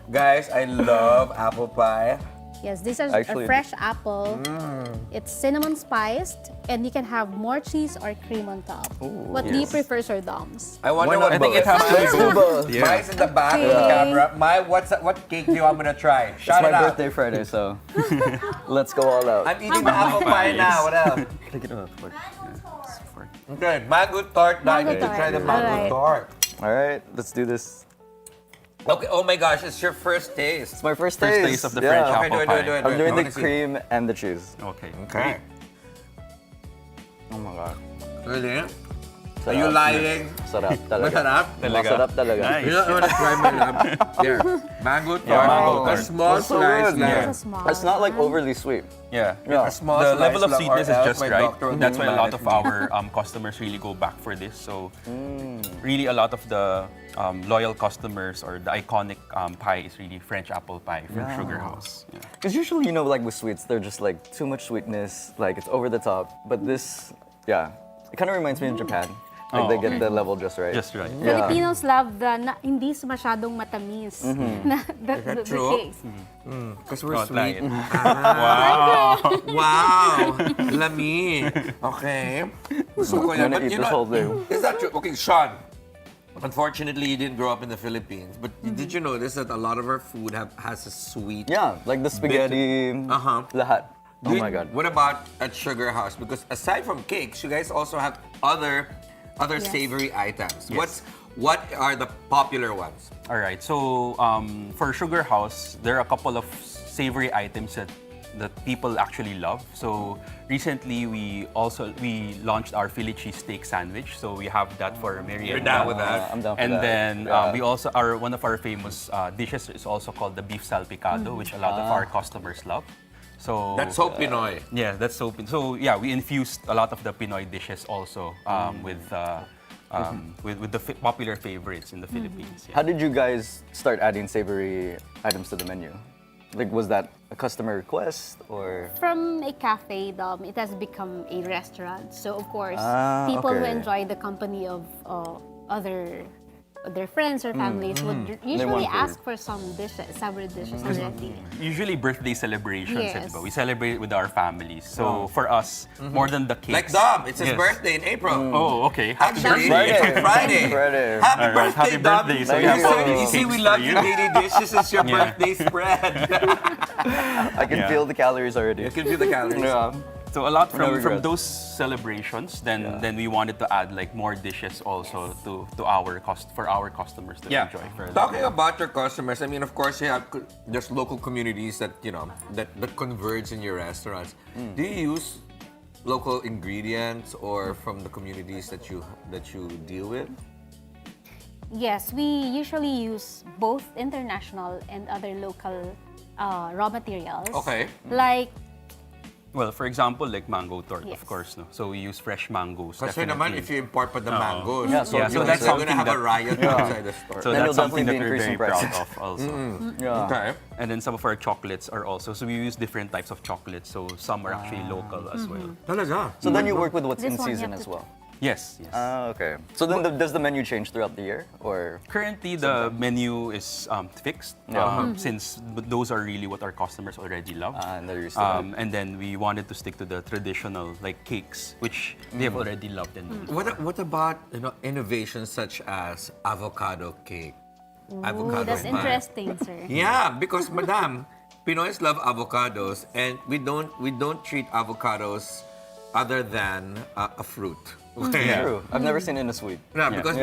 S2: Guys, I love apple pie.
S15: Yes, this is
S3: Actually,
S15: a fresh apple. It's cinnamon spiced, and you can have more cheese or cream on top. What do you prefer, Sir Doms?
S2: I wonder what
S14: I think it has to be both. Yeah.
S2: Mai's in the back of the camera. Mai, what cake do you want me to try?
S3: It's
S2: Shout
S3: my
S2: it out.
S3: birthday Friday, so let's go all out.
S2: I'm eating the apple pie now. What else?
S3: Pick it up.
S2: Okay, mango tart. I
S15: Mango
S2: need to
S15: tart.
S2: try the mango
S15: Alright.
S2: tart.
S3: All right, let's do this.
S2: Okay, oh my gosh, it's your first taste.
S3: It's my first
S14: First
S3: taste.
S14: taste of the French
S2: Okay,
S14: apple
S2: do it,
S14: pie.
S2: do it.
S3: I'm doing
S2: I
S3: the
S2: wanna see.
S3: cream and the cheese.
S14: Okay.
S2: Okay.
S3: Oh my God.
S2: Really? Are
S3: Sarap.
S2: you lying?
S3: Sarap talaga.
S2: Masarap?
S3: Masarap talaga.
S14: Nice.
S2: You know, I want to try my lab. Here, mango tart.
S14: mango
S2: A
S14: tart.
S2: small
S3: That's so
S2: slice.
S3: good.
S2: Like,
S15: It's a small
S3: It's not like
S15: one.
S3: overly sweet.
S14: Yeah.
S3: Yeah.
S2: a small
S14: The
S2: slice
S14: level of
S2: lang,
S14: sweetness
S2: or
S14: is
S2: else
S14: just
S2: my
S14: right.
S2: doctor will
S14: That's
S2: be
S14: why a
S2: mad
S14: lot
S2: at
S14: of
S2: me.
S14: our customers really go back for this. So really a lot of the loyal customers or the iconic pie is really French apple pie from Sugarhouse. Yeah.
S3: Because usually, like with sweets, they're just like too much sweetness, like it's over the top. But this, yeah, it kind of reminds me of Japan. Like they get the level just right.
S14: Just right.
S3: Yeah.
S15: Filipinos love hindi masyadong matamis na the
S2: true?
S15: cakes.
S2: Because we're
S14: Oh, try
S2: sweet.
S14: it.
S2: Wow! Lami. Okay. Gusto ko
S3: I'm
S2: yan.
S3: gonna
S2: But
S3: eat
S2: you
S3: this
S2: know,
S3: whole thing.
S2: is that true? Okay, Shaun. Unfortunately, you didn't grow up in the Philippines. But did you notice that a lot of our food has a sweet...
S3: Yeah, like the spaghetti, lahat. Oh my God.
S2: What about at Sugarhouse? Because aside from cakes, you guys also have other savory items.
S14: Yes.
S2: What are the popular ones?
S14: All right. So for Sugarhouse, there are a couple of savory items that people actually love. So recently we launched our Philly cheesesteak sandwich. So we have that for merienda.
S2: You're down with that?
S3: I'm down for
S14: And
S3: that.
S14: then
S3: Yeah.
S14: we also one of our famous dishes is also called the beef salpicado, which a lot of our customers love. So
S2: That's so Pinoy.
S14: yeah, that's so. So yeah, we infused a lot of the Pinoy dishes also with the popular favorites in the Philippines. Yeah.
S3: How did you guys start adding savory items to the menu? Like, was that a customer request or?
S15: From a cafe, it has become a restaurant. So of course, people who
S3: okay.
S15: enjoy the company of their friends or families would
S3: want
S15: usually
S3: food.
S15: ask for some dishes, savory dishes already.
S14: Usually birthday celebrations,
S15: Yes.
S14: diba? We celebrate with our families. So for us, more than the cakes.
S2: Like Dom, it's his
S14: Yes.
S2: birthday in April.
S14: Oh, okay. Happy
S2: Actually,
S14: birthday.
S2: it's on Friday.
S3: Friday.
S2: Happy
S14: All right,
S2: birthday,
S14: happy
S2: Dom.
S14: birthday. So
S3: we
S2: You
S3: have
S2: see,
S3: all
S2: you see, we
S14: cakes
S2: love
S14: for
S2: your
S14: you.
S2: daily dishes. It's your
S14: Yeah.
S2: birthday spread.
S3: I can feel the calories already.
S2: You can feel the calories.
S3: Yeah.
S14: So a lot
S3: No
S14: from
S3: regrets.
S14: those celebrations, then we wanted to add like more dishes also to our for our customers to enjoy further.
S2: Talking about your customers, I mean, of course, you have there's local communities that that converge in your restaurants. Do you use local ingredients or from the communities that you deal with?
S15: Yes, we usually use both international and other local raw materials.
S2: Okay.
S15: Like
S14: Well, for example, like mango tort,
S15: Yes.
S14: of course, no. So we use fresh mangoes.
S2: Kasi naman, if you import pa the mangoes,
S3: Yeah, so
S14: so
S2: that's
S14: that's
S2: going to
S14: something
S2: have a
S14: that-
S2: riot outside the store.
S14: So
S3: Then
S14: that's
S3: you'll
S14: something
S3: definitely
S14: that
S3: be
S14: we're very
S3: increasing
S14: proud
S3: prices.
S14: of also.
S3: Yeah.
S2: Okay.
S14: And then some of our chocolates are also, so we use different types of chocolates. So some are actually local as well.
S2: Talaga?
S3: So then you work with what's
S15: This
S3: in
S15: one, you
S3: season
S15: have
S3: as
S15: to-
S3: well.
S14: Yes, yes.
S3: Okay. So then does the menu change throughout the year, or?
S14: Currently, the menu is fixed since those are really what our customers already love.
S3: And they're used to that.
S14: And then we wanted to stick to the traditional like cakes, which they have already loved and known.
S2: What about innovations such as avocado cake? Avocado
S15: That's
S2: pie.
S15: interesting, sir.
S2: Yeah, because Madam, Pinoys love avocados, and we don't treat avocados other than a fruit.
S3: True. I've never seen it in a sweet.
S2: Yeah, because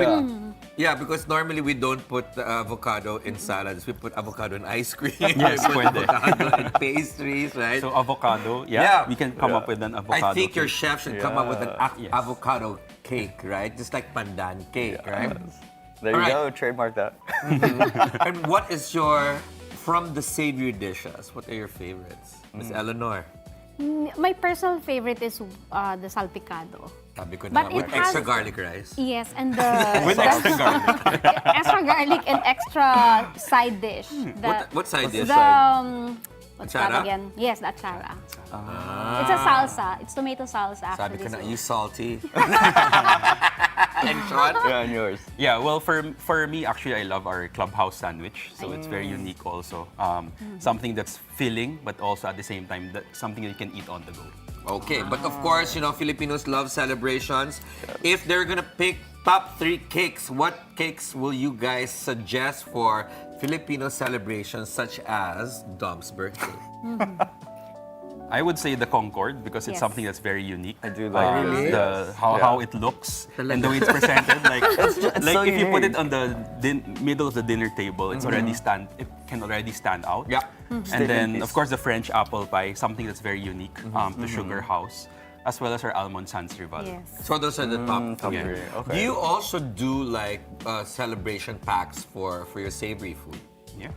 S2: because normally we don't put the avocado in salads. We put avocado in ice cream.
S14: Yes,
S2: we put
S14: pwede.
S2: avocado in pastries, right?
S14: So avocado, we can come up with an avocado.
S2: I think your
S14: cake.
S2: chef should come up with an
S14: Yes.
S2: avocado cake, right? Just like pandan cake, right?
S3: There you
S2: All right.
S3: go. Trademark that.
S2: And what is from the savory dishes, what are your favorites? Miss Eleanor?
S15: My personal favorite is the salpicado.
S2: Sabi ko
S15: But
S2: na, with
S15: it has-
S2: extra garlic rice.
S15: Yes, and the
S14: With extra garlic.
S15: extra garlic and extra side dish.
S2: What side dish?
S15: What's
S2: Achara?
S15: that again? Yes, the achara. It's a salsa. It's tomato salsa
S2: Sabi
S15: actually.
S2: ko na,
S15: so-
S2: you salty. And Shaun?
S3: Yeah, and yours.
S14: Yeah, well, for me, actually, I love our clubhouse sandwich. So it's very unique also. Something that's filling, but also at the same time, something that you can eat on the go.
S2: Okay, but of course, Filipinos love celebrations. If they're gonna pick top 3 cakes, what cakes will you guys suggest for Filipino celebrations such as Dom's birthday?
S14: I would say the Concord because it's
S15: Yes.
S14: something that's very unique.
S3: I do like
S2: really?
S14: How it looks and the way it's presented. Like,
S3: so
S14: if you put
S3: unique.
S14: it on the middle of the dinner table, it can already stand out.
S2: Yeah.
S14: And then, of course, the French apple pie, something that's very unique to Sugarhouse, as well as our almond sans rival.
S15: Yes.
S2: So those are the top
S3: Top
S2: 3.
S3: three. Okay.
S2: Do you also do like celebration packs for your savory food?
S14: Yeah.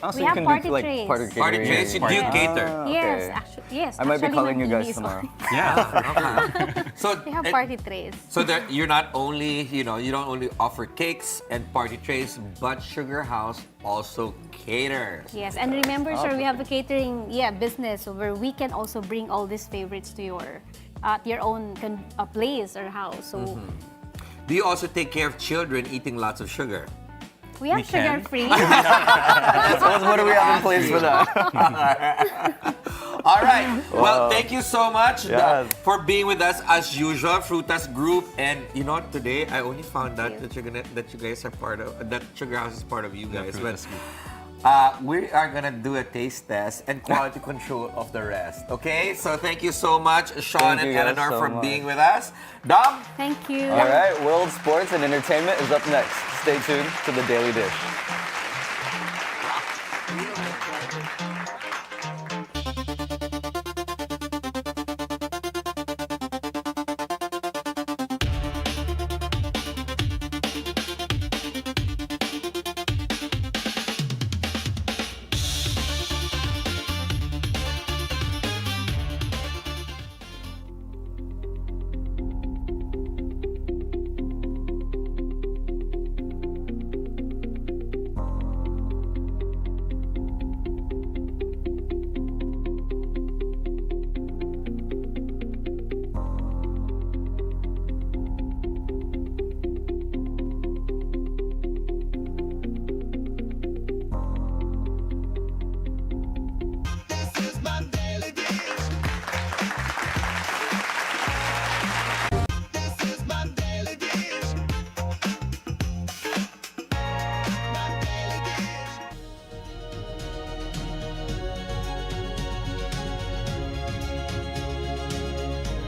S3: Also,
S15: We
S3: you
S15: have
S3: can
S15: party
S3: do like
S15: trays.
S3: party
S2: Party
S3: catering.
S2: trays, you do cater.
S15: Yes,
S3: Okay.
S15: actually, yes.
S3: I might be
S15: actually,
S3: calling you
S15: my
S3: guys
S15: baby is
S3: tomorrow.
S2: Yeah. So
S15: We have party trays.
S2: So that you're not only, you don't only offer cakes and party trays, but Sugarhouse also caters.
S15: Yes, and remember, sir, we have a catering business where we can also bring all these favorites to your own place or house. So
S2: Do you also take care of children eating lots of sugar?
S15: we have
S14: We can.
S15: sugar-free.
S3: What do we have in place for that?
S2: All right. Well, thank you so much
S3: Yes.
S2: for being with us as usual, Frutas Group. And today I only found out that you guys are part of that Sugarhouse is part of you guys. But we are gonna do a taste test and quality control of the rest. Okay. So thank you so much, Shaun
S3: Thank
S2: and
S3: you guys
S2: Eleanor,
S3: so
S2: for
S3: much.
S2: being with us. Dom.
S15: Thank you.
S3: All right, World Sports and Entertainment is up next. Stay tuned to the Daily Dish.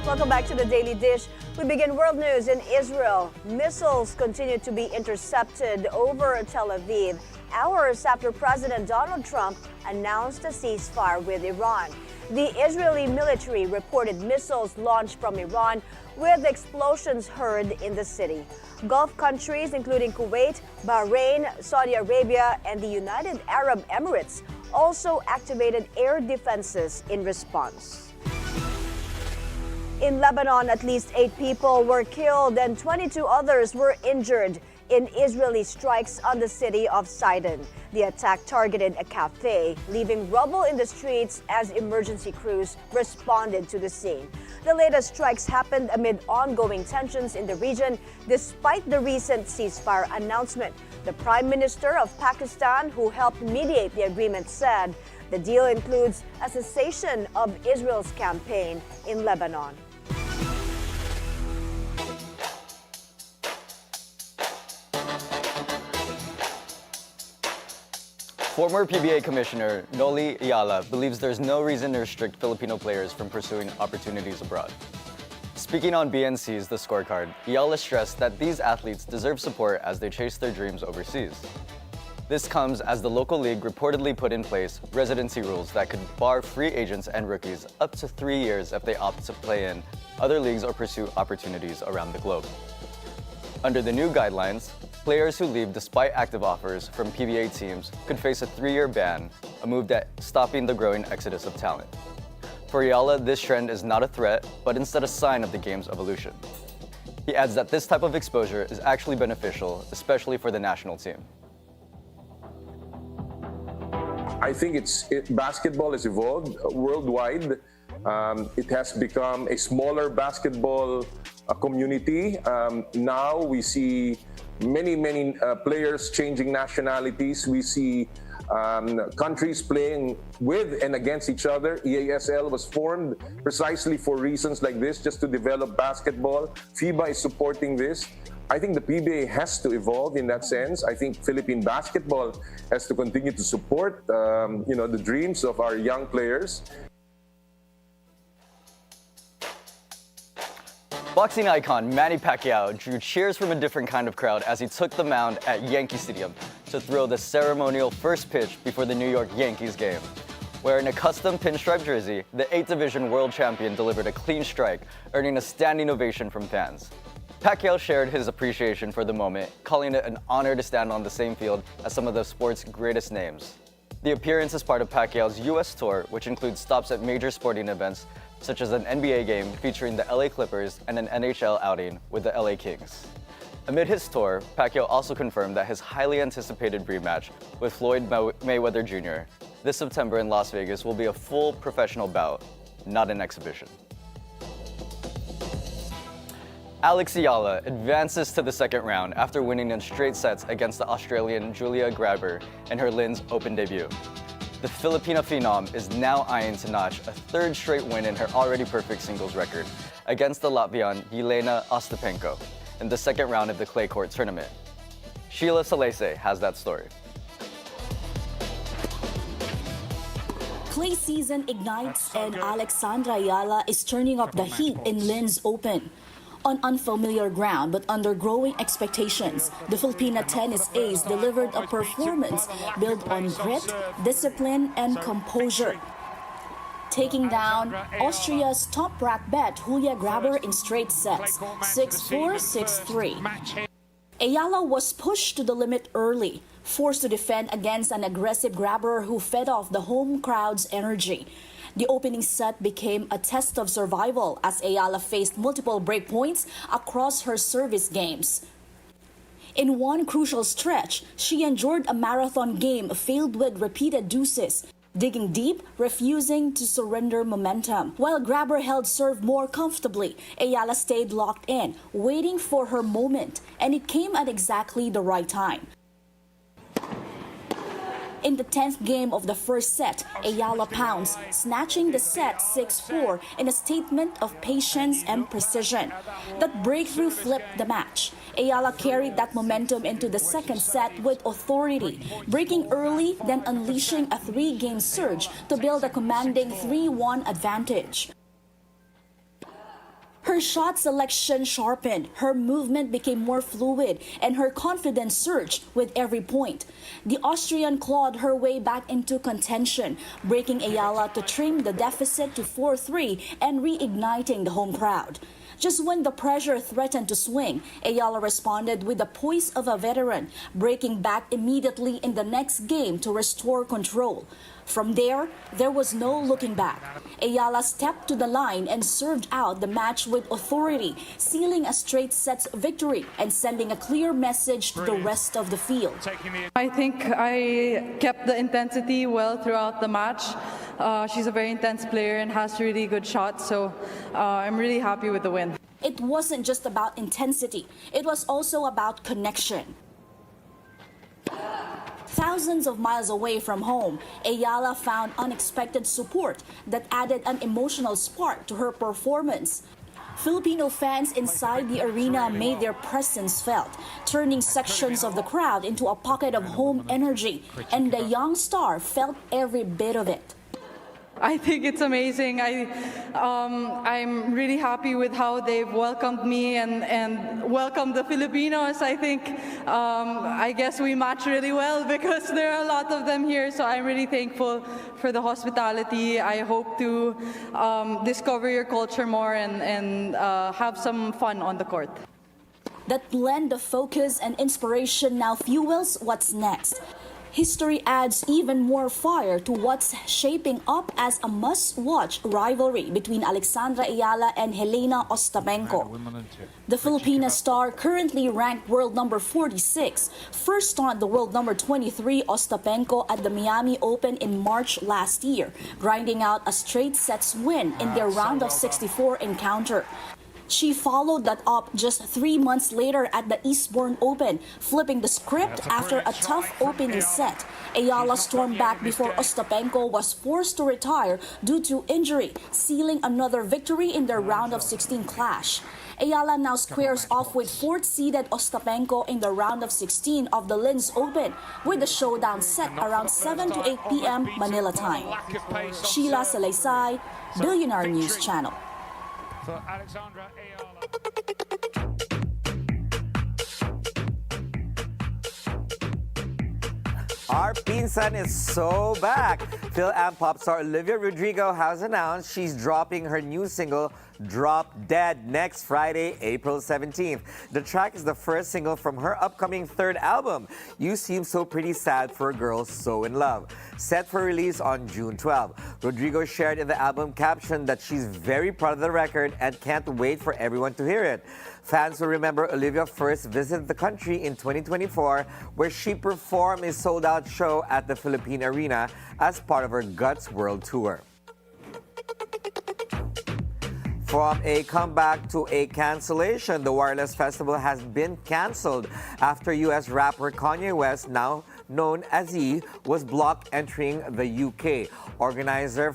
S1: Welcome back to the Daily Dish. We begin world news in Israel. Missiles continue to be intercepted over Tel Aviv hours after President Donald Trump announced a ceasefire with Iran. The Israeli military reported missiles launched from Iran with explosions heard in the city. Gulf countries including Kuwait, Bahrain, Saudi Arabia, and the United Arab Emirates also activated air defenses in response. In Lebanon, at least 8 people were killed and 22 others were injured in Israeli strikes on the city of Sidon. The attack targeted a cafe, leaving rubble in the streets as emergency crews responded to the scene. The latest strikes happened amid ongoing tensions in the region, despite the recent ceasefire announcement. The Prime Minister of Pakistan, who helped mediate the agreement, said the deal includes a cessation of Israel's campaign in Lebanon.
S3: Former PBA Commissioner Noli Ayala believes there's no reason to restrict Filipino players from pursuing opportunities abroad. Speaking on BNC's The Scorecard, Ayala stressed that these athletes deserve support as they chase their dreams overseas. This comes as the local league reportedly put in place residency rules that could bar free agents and rookies up to 3 years if they opt to play in other leagues or pursue opportunities around the globe. Under the new guidelines, players who leave despite active offers from PBA teams could face a 3-year ban, a move that stopping the growing exodus of talent. For Ayala, this trend is not a threat, but instead a sign of the game's evolution. He adds that this type of exposure is actually beneficial, especially for the national team.
S16: I think basketball has evolved worldwide. It has become a smaller basketball community. Now we see many players changing nationalities. We see countries playing with and against each other. EASL was formed precisely for reasons like this, just to develop basketball. FIBA is supporting this. I think the PBA has to evolve in that sense. I think Philippine basketball has to continue to support the dreams of our young players.
S3: Boxing icon Manny Pacquiao drew cheers from a different kind of crowd as he took the mound at Yankee Stadium to throw the ceremonial first pitch before the New York Yankees game. Wearing a custom pinstripe jersey, the 8th Division world champion delivered a clean strike, earning a standing ovation from fans. Pacquiao shared his appreciation for the moment, calling it an honor to stand on the same field as some of the sport's greatest names. The appearance is part of Pacquiao's U.S. tour, which includes stops at major sporting events, such as an NBA game featuring the LA Clippers and an NHL outing with the LA Kings. Amid his tour, Pacquiao also confirmed that his highly anticipated rematch with Floyd Mayweather Jr. this September in Las Vegas will be a full professional bout, not an exhibition. Alex Ayala advances to the second round after winning in straight sets against the Australian Julia Grabber in her Linz Open debut. The Filipina phenom is now eyeing to notch a 3rd straight win in her already perfect singles record against the Latvian Jelena Ostapenko in the second round of the clay court tournament. Sheila Salese has that story.
S17: Clay season ignites and Alexandra Ayala is turning up the heat in Linz Open. On unfamiliar ground but under growing expectations, the Filipina tennis ace delivered a performance built on grit, discipline, and composure. Taking down Austria's top-ranked bet Julia Grabber in straight sets, 6-4, 6-3. Ayala was pushed to the limit early, forced to defend against an aggressive Grabber who fed off the home crowd's energy. The opening set became a test of survival as Ayala faced multiple break points across her service games. In one crucial stretch, she endured a marathon game filled with repeated deuces, digging deep, refusing to surrender momentum. While Grabber held serve more comfortably, Ayala stayed locked in, waiting for her moment, and it came at exactly the right time. In the 10th game of the first set, Ayala pounced, snatching the set 6-4 in a statement of patience and precision. That breakthrough flipped the match. Ayala carried that momentum into the second set with authority, breaking early, then unleashing a 3-game surge to build a commanding 3-1 advantage. Her shot selection sharpened, her movement became more fluid, and her confidence surged with every point. The Austrian clawed her way back into contention, breaking Ayala to trim the deficit to 4-3 and reigniting the home crowd. Just when the pressure threatened to swing, Ayala responded with the poise of a veteran, breaking back immediately in the next game to restore control. From there was no looking back. Ayala stepped to the line and served out the match with authority, sealing a straight sets victory and sending a clear message to the rest of the field.
S18: I think I kept the intensity well throughout the match. She's a very intense player and has really good shots, so I'm really happy with the win.
S17: It wasn't just about intensity, it was also about connection. Thousands of miles away from home, Ayala found unexpected support that added an emotional spark to her performance. Filipino fans inside the arena made their presence felt, turning sections of the crowd into a pocket of home energy, and the young star felt every bit of it.
S18: I think it's amazing. I'm really happy with how they've welcomed me and welcomed the Filipinos. I think, I guess we match really well because there are a lot of them here. So I'm really thankful for the hospitality. I hope to discover your culture more and have some fun on the court.
S17: That blend of focus and inspiration now fuels what's next. History adds even more fire to what's shaping up as a must-watch rivalry between Alexandra Ayala and Helena Ostapenko. The Filipina star, currently ranked world number 46, first stunned the world number 23 Ostapenko at the Miami Open in March last year, grinding out a straight sets win in their round of 64 encounter. She followed that up just 3 months later at the Eastbourne Open, flipping the script after a tough opening set. Ayala stormed back before Ostapenko was forced to retire due to injury, sealing another victory in their round of 16 clash. Ayala now squares off with fourth-seeded Ostapenko in the round of 16 of the Linz Open, with the showdown set around 7 to 8 p.m. Manila time. Sheila Salaysay, Bilyonaryo News Channel.
S19: For Alexandra Ayala.
S2: Our pinsan is so back. Phil and pop star Olivia Rodrigo has announced she's dropping her new single, Drop Dead, next Friday, April 17th. The track is the first single from her upcoming third album, You Seem So Pretty Sad for a Girl So in Love, set for release on June 12. Rodrigo shared in the album caption that she's very proud of the record and can't wait for everyone to hear it. Fans will remember Olivia first visited the country in 2024, where she performed a sold-out show at the Philippine Arena as part of her Guts World Tour. From a comeback to a cancellation, the Wireless Festival has been canceled after U.S. rapper Kanye West, now known as E, was blocked entering the UK.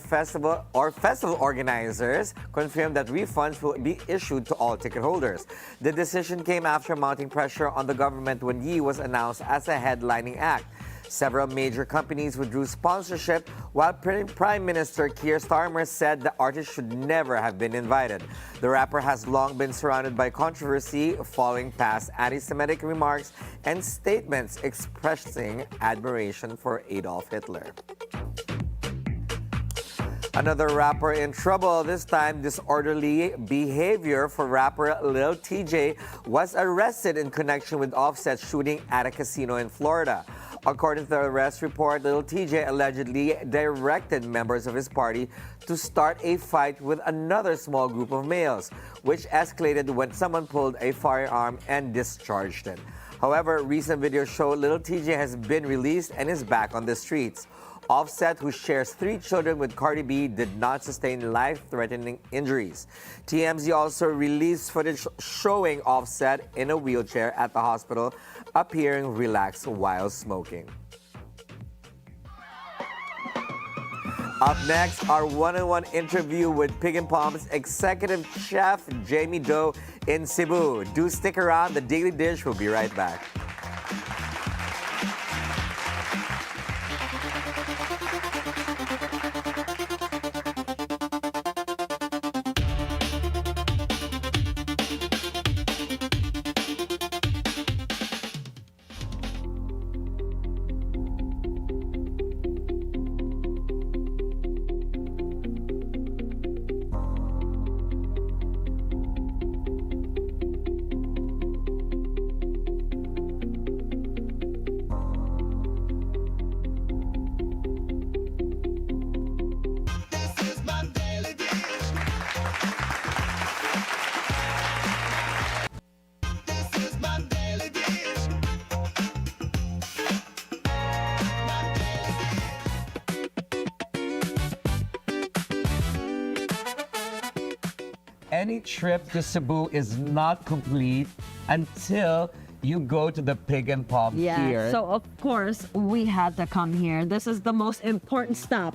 S2: Festival organizers confirmed that refunds will be issued to all ticket holders. The decision came after mounting pressure on the government when Ye was announced as a headlining act. Several major companies withdrew sponsorship, while Prime Minister Keir Starmer said the artist should never have been invited. The rapper has long been surrounded by controversy following past anti-Semitic remarks and statements expressing admiration for Adolf Hitler. Another rapper in trouble, this time disorderly behavior for rapper Lil TJ was arrested in connection with Offset's shooting at a casino in Florida. According to the arrest report, Lil TJ allegedly directed members of his party to start a fight with another small group of males, which escalated when someone pulled a firearm and discharged it. However, recent videos show Lil TJ has been released and is back on the streets. Offset, who shares 3 children with Cardi B, did not sustain life-threatening injuries. TMZ also released footage showing Offset in a wheelchair at the hospital, appearing relaxed while smoking. Up next, our one-on-one interview with Pig and Palm's executive chef Jamie Doe in Cebu. Do stick around. The Daily Dish will be right back. any trip to Cebu is not complete until you go to the Pig and Palm here.
S20: So of course we had to come here. This is the most important stop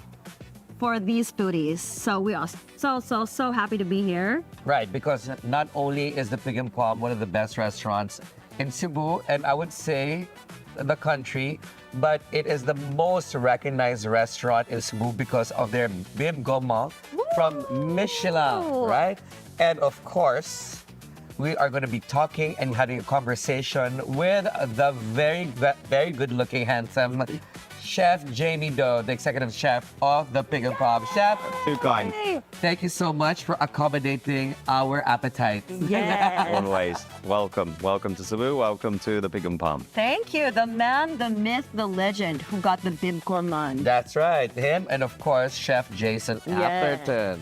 S20: for these foodies. So we are so happy to be here.
S2: Right, because not only is the Pig and Palm one of the best restaurants in Cebu, and I would say the country, but it is the most recognized restaurant in Cebu because of their bib gourmand from Michelin, right? And of course, we are going to be talking and having a conversation with the very good-looking, handsome Chef Jamie Doe, the executive chef of the Pig and Palm. Chef,
S3: Too kind.
S2: thank you so much for accommodating our appetites.
S3: Always. Welcome. Welcome to Cebu. Welcome to the Pig and Palm.
S20: Thank you, the man, the myth, the legend who got the bib gourmand.
S2: That's right, him and of course Chef Jason Atherton.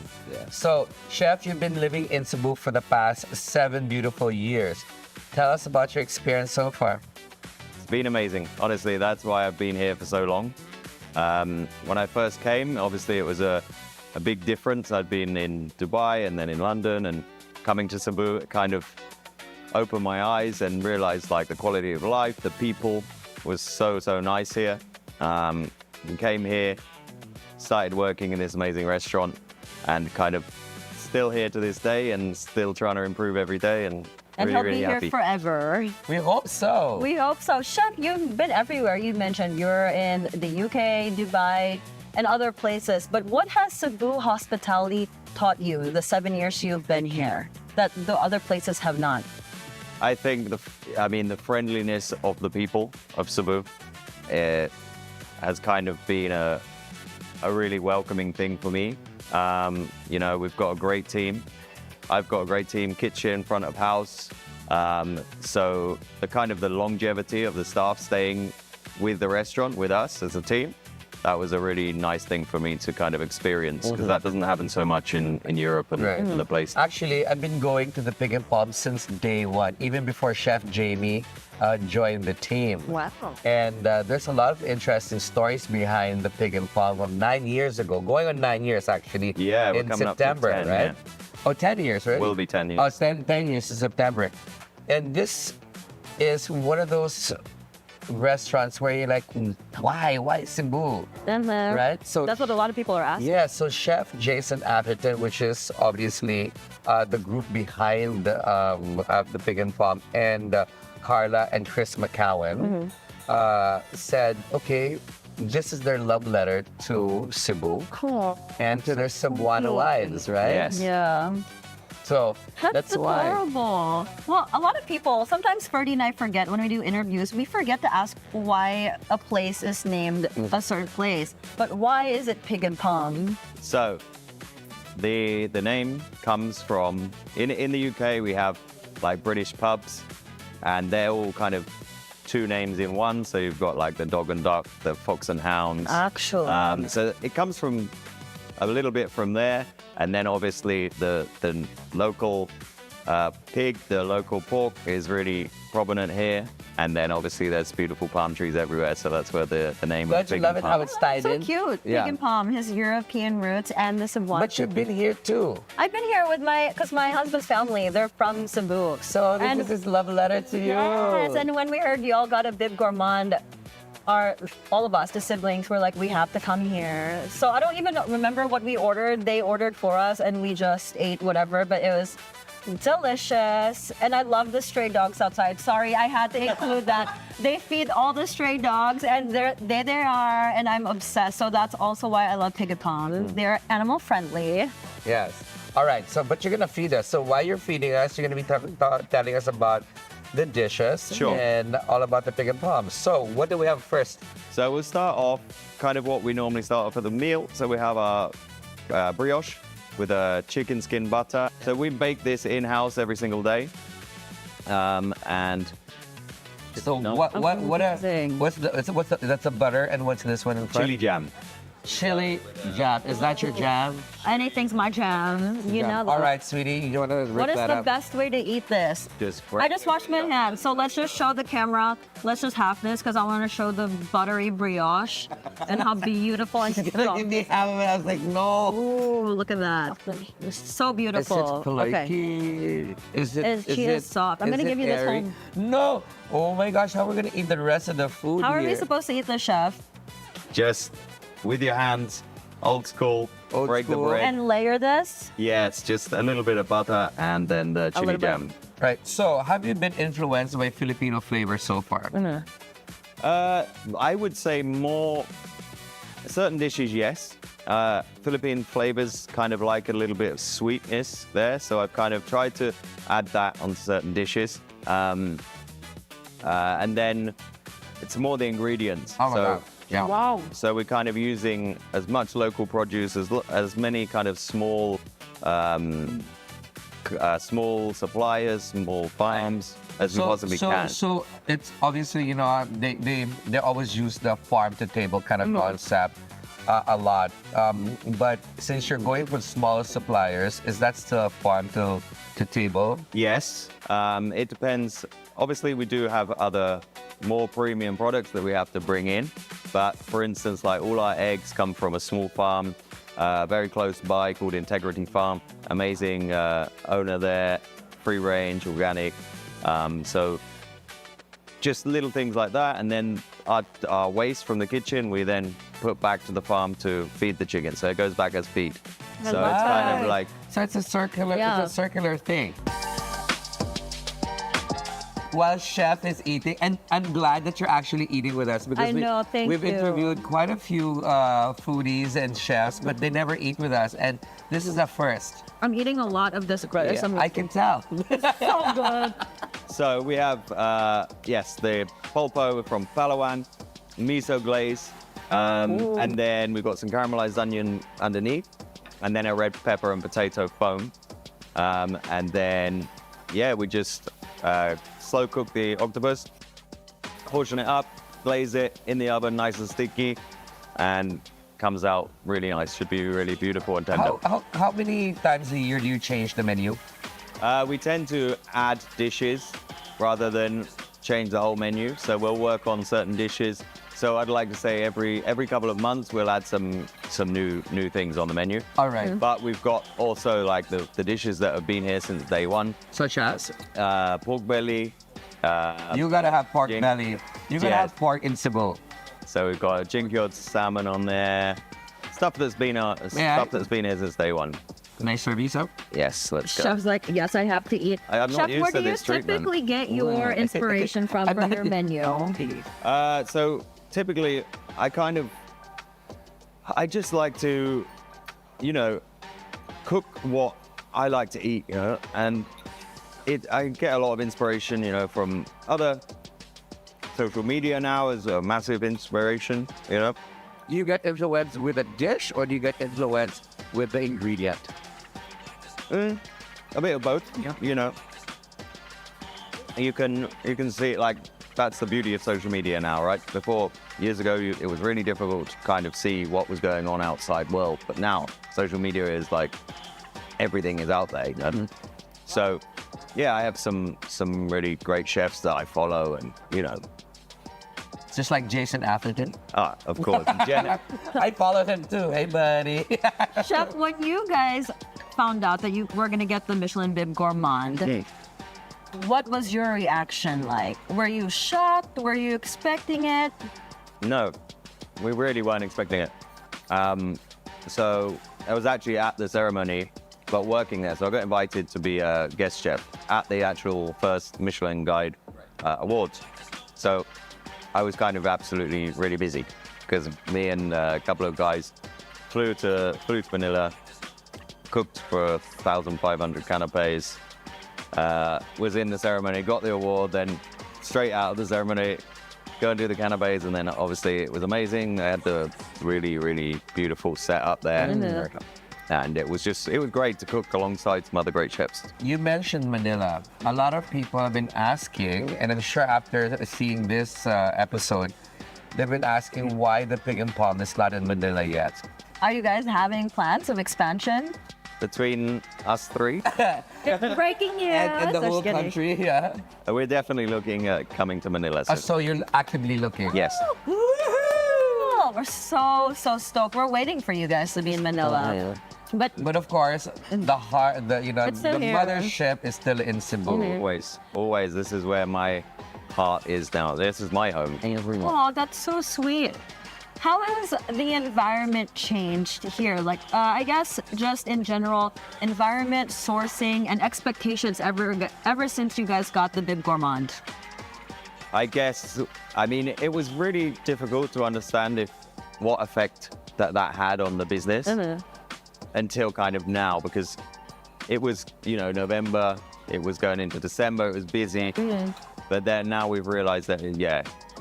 S2: So, Chef, you've been living in Cebu for the past 7 beautiful years. Tell us about your experience so far.
S3: It's been amazing. Honestly, that's why I've been here for so long. When I first came, obviously it was a big difference. I'd been in Dubai and then in London, and coming to Cebu, it kind of opened my eyes and realized like the quality of life, the people was so nice here. We came here, started working in this amazing restaurant, and kind of still here to this day and still trying to improve every day, and
S20: he'll
S3: really
S20: be
S3: happy.
S20: here forever.
S2: We hope so.
S20: We hope so. Chef, you've been everywhere. You mentioned you're in the UK, Dubai, and other places. But what has Cebu hospitality taught you the 7 years you've been here that the other places have not?
S3: I think the friendliness of the people of Cebu has kind of been a really welcoming thing for me. You know, we've got a great team. I've got a great team, kitchen, front of house. So the longevity of the staff staying with the restaurant, with us as a team, that was a really nice thing for me to kind of experience, because that doesn't happen so much in Europe and other places.
S2: Actually, I've been going to the Pig and Palm since day one, even before Chef Jamie joined the team.
S20: Wow.
S2: And there's a lot of interesting stories behind the Pig and Palm from 9 years ago, going on 9 years actually.
S3: Yeah, we're
S2: in
S3: coming
S2: September,
S3: up to 10,
S2: right?
S3: yeah.
S2: Oh, 10 years, right?
S3: Will be 10 years.
S2: Oh, 10 years in September. And this is one of those restaurants where you're like, why Cebu? Right? So
S20: that's what a lot of people are asking.
S2: yeah, so Chef Jason Atherton, which is obviously the group behind the Pig and Palm, and Carla and Chris McCowan said, okay, this is their love letter to Cebu and to their Cebuano wives, right?
S3: Yes.
S20: Yeah.
S2: So that's why.
S20: Adorable. Well, a lot of people, sometimes Ferdi and I forget when we do interviews, we forget to ask why a place is named a certain place. But why is it Pig and Palm?
S3: So, the name comes from, in the UK we have like British pubs, and they're all kind of 2 names in one. So you've got like the Dog and Duck, the Fox and Hounds.
S20: Actually.
S3: So it comes from a little bit from there, and then obviously the local pig, the local pork is really prominent here, and then obviously there's beautiful palm trees everywhere, so that's where the name
S2: Don't
S3: of
S2: you
S3: Pig
S2: love
S3: and
S2: it how
S3: Palm.
S2: it's tied
S20: So
S2: in?
S20: cute.
S2: Yeah.
S20: Pig and Palm, his European roots and the Cebuano.
S2: But you've been here too.
S20: I've been here with because my husband's family, they're from Cebu.
S2: So
S20: And-
S2: this is love letter to you.
S20: Yes, and when we heard y'all got a bib gourmand, all of us, the siblings, were like, we have to come here. So I don't even remember what we ordered. They ordered for us and we just ate whatever, but it was delicious. And I love the stray dogs outside. Sorry, I had to include that. They feed all the stray dogs, and there they are, and I'm obsessed. So that's also why I love Pig and Palm. They're animal friendly.
S2: Yes. All right. So, but you're gonna feed us. So while you're feeding us, you're gonna be telling us about the dishes
S3: Sure.
S2: and all about the Pig and Palm. So, what do we have first?
S3: So we'll start off kind of what we normally start off with the meal. So we have our brioche with a chicken skin butter. So we bake this in-house every single day. And
S2: So that's a butter, and what's this one in front?
S3: chili jam.
S2: chili jam. Is that your jam?
S20: Anything's my jam. You know that.
S2: All right, sweetie. You want to rip
S20: What is
S2: that
S20: the
S2: up?
S20: best way to eat this? I just washed my hands, so let's just show the camera. Let's just have this because I want to show the buttery brioche and how beautiful and
S2: She's gonna give me half of it. I was like, no.
S20: Ooh, look at that. It's so beautiful.
S2: Is it flaky? Is it?
S20: She is soft. I'm gonna give you this
S2: airy?
S20: whole.
S2: No. Oh my gosh, how are we gonna eat the rest of the food
S20: How are
S2: here?
S20: we supposed to eat this, chef?
S3: Just with your hands, old school, break the bread.
S20: And layer this?
S3: Yes, just a little bit of butter and then the chili jam.
S2: Right. So, have you been influenced by Filipino flavor so far?
S3: I would say more certain dishes, yes. Philippine flavors kind of like a little bit of sweetness there, so I've kind of tried to add that on certain dishes. And then it's more the ingredients.
S2: Oh my God. Yeah.
S20: Wow.
S3: So we're kind of using as much local produce as many kind of small suppliers, small farms as we possibly can.
S2: So it's obviously, you know, they always use the farm to table kind of concept a lot. But since you're going for smaller suppliers, is that still a farm to table?
S3: Yes, it depends. Obviously, we do have other more premium products that we have to bring in. But for instance, like all our eggs come from a small farm very close by called Integrity Farm. Amazing owner there, free range, organic. So just little things like that. And then our waste from the kitchen, we then put back to the farm to feed the chicken. So it goes back as feed. So it's kind of like...
S2: So it's a circular thing. While chef is eating, and I'm glad that you're actually eating with us because we've interviewed quite a few foodies and chefs, but they never eat with us, and this is a first.
S20: I'm eating a lot of this.
S2: I can tell.
S20: So good.
S3: So we have, yes, the pulpo from Palawan, miso glaze, and then we've got some caramelized onion underneath, and then a red pepper and potato foam. And then, yeah, we just slow cook the octopus, portion it up, glaze it in the oven nice and sticky, and comes out really nice. Should be really beautiful and tender.
S2: How many times a year do you change the menu?
S3: We tend to add dishes rather than change the whole menu. So we'll work on certain dishes. So I'd like to say every couple of months we'll add some new things on the menu.
S2: All right.
S3: But we've got also like the dishes that have been here since day one.
S2: Such as?
S3: Pork belly.
S2: You gotta have pork belly. You gotta have pork in Cebu.
S3: So we've got jinkyod salmon on there. Stuff that's been here since day one.
S2: Can I serve you some?
S3: Yes, let's go.
S20: Chef's like, yes, I have to eat.
S3: I'm not
S20: Chef,
S3: used
S20: where
S3: to
S20: do you
S3: this treatment.
S20: typically get your inspiration from your menu?
S3: So typically, I just like to, cook what I like to eat, and I get a lot of inspiration, from other social media now is a massive inspiration,
S2: Do you get influenced with a dish or do you get influenced with the ingredient?
S3: A bit of both, You can see it like, that's the beauty of social media now, right? Before, years ago, it was really difficult to kind of see what was going on outside world. But now, social media is like, everything is out there, So, yeah, I have some really great chefs that I follow and,
S2: Just like Jason Atherton?
S3: Of course.
S2: I follow him too. Hey, buddy.
S20: Chef, when you guys found out that you were going to get the Michelin Bib Gourmand, what was your reaction like? Were you shocked? Were you expecting it?
S3: No, we really weren't expecting it. So I was actually at the ceremony, but working there. So I got invited to be a guest chef at the actual first Michelin Guide Awards. So I was kind of absolutely really busy because me and a couple of guys flew to Manila, cooked for 1,500 canapes, was in the ceremony, got the award, then straight out of the ceremony, go and do the canapes, and then obviously it was amazing. They had the really, really beautiful setup there. And it was great to cook alongside some other great chefs.
S2: You mentioned Manila. A lot of people have been asking, and I'm sure after seeing this episode, They've been asking why the Pig and Palm is not in Manila yet.
S20: Are you guys having plans of expansion?
S3: Between us three,
S20: Breaking news.
S2: And the
S20: Just
S2: whole
S20: kidding.
S2: country, yeah.
S3: we're definitely looking at coming to Manila.
S2: So you're actively looking?
S3: Yes.
S20: Oh, we're so stoked. We're waiting for you guys to be in Manila.
S2: But of course, the heart, the
S20: It's still here.
S2: mothership is still in Cebu.
S3: Always. This is where my heart is now. This is my home.
S20: Oh, that's so sweet. How has the environment changed here? Like, I guess just in general, environment, sourcing, and expectations ever since you guys got the Bib Gourmand.
S3: I guess, I mean, it was really difficult to understand what effect that had on the business until kind of now, because it was, November, it was going into December, it was busy. But then now we've realized that,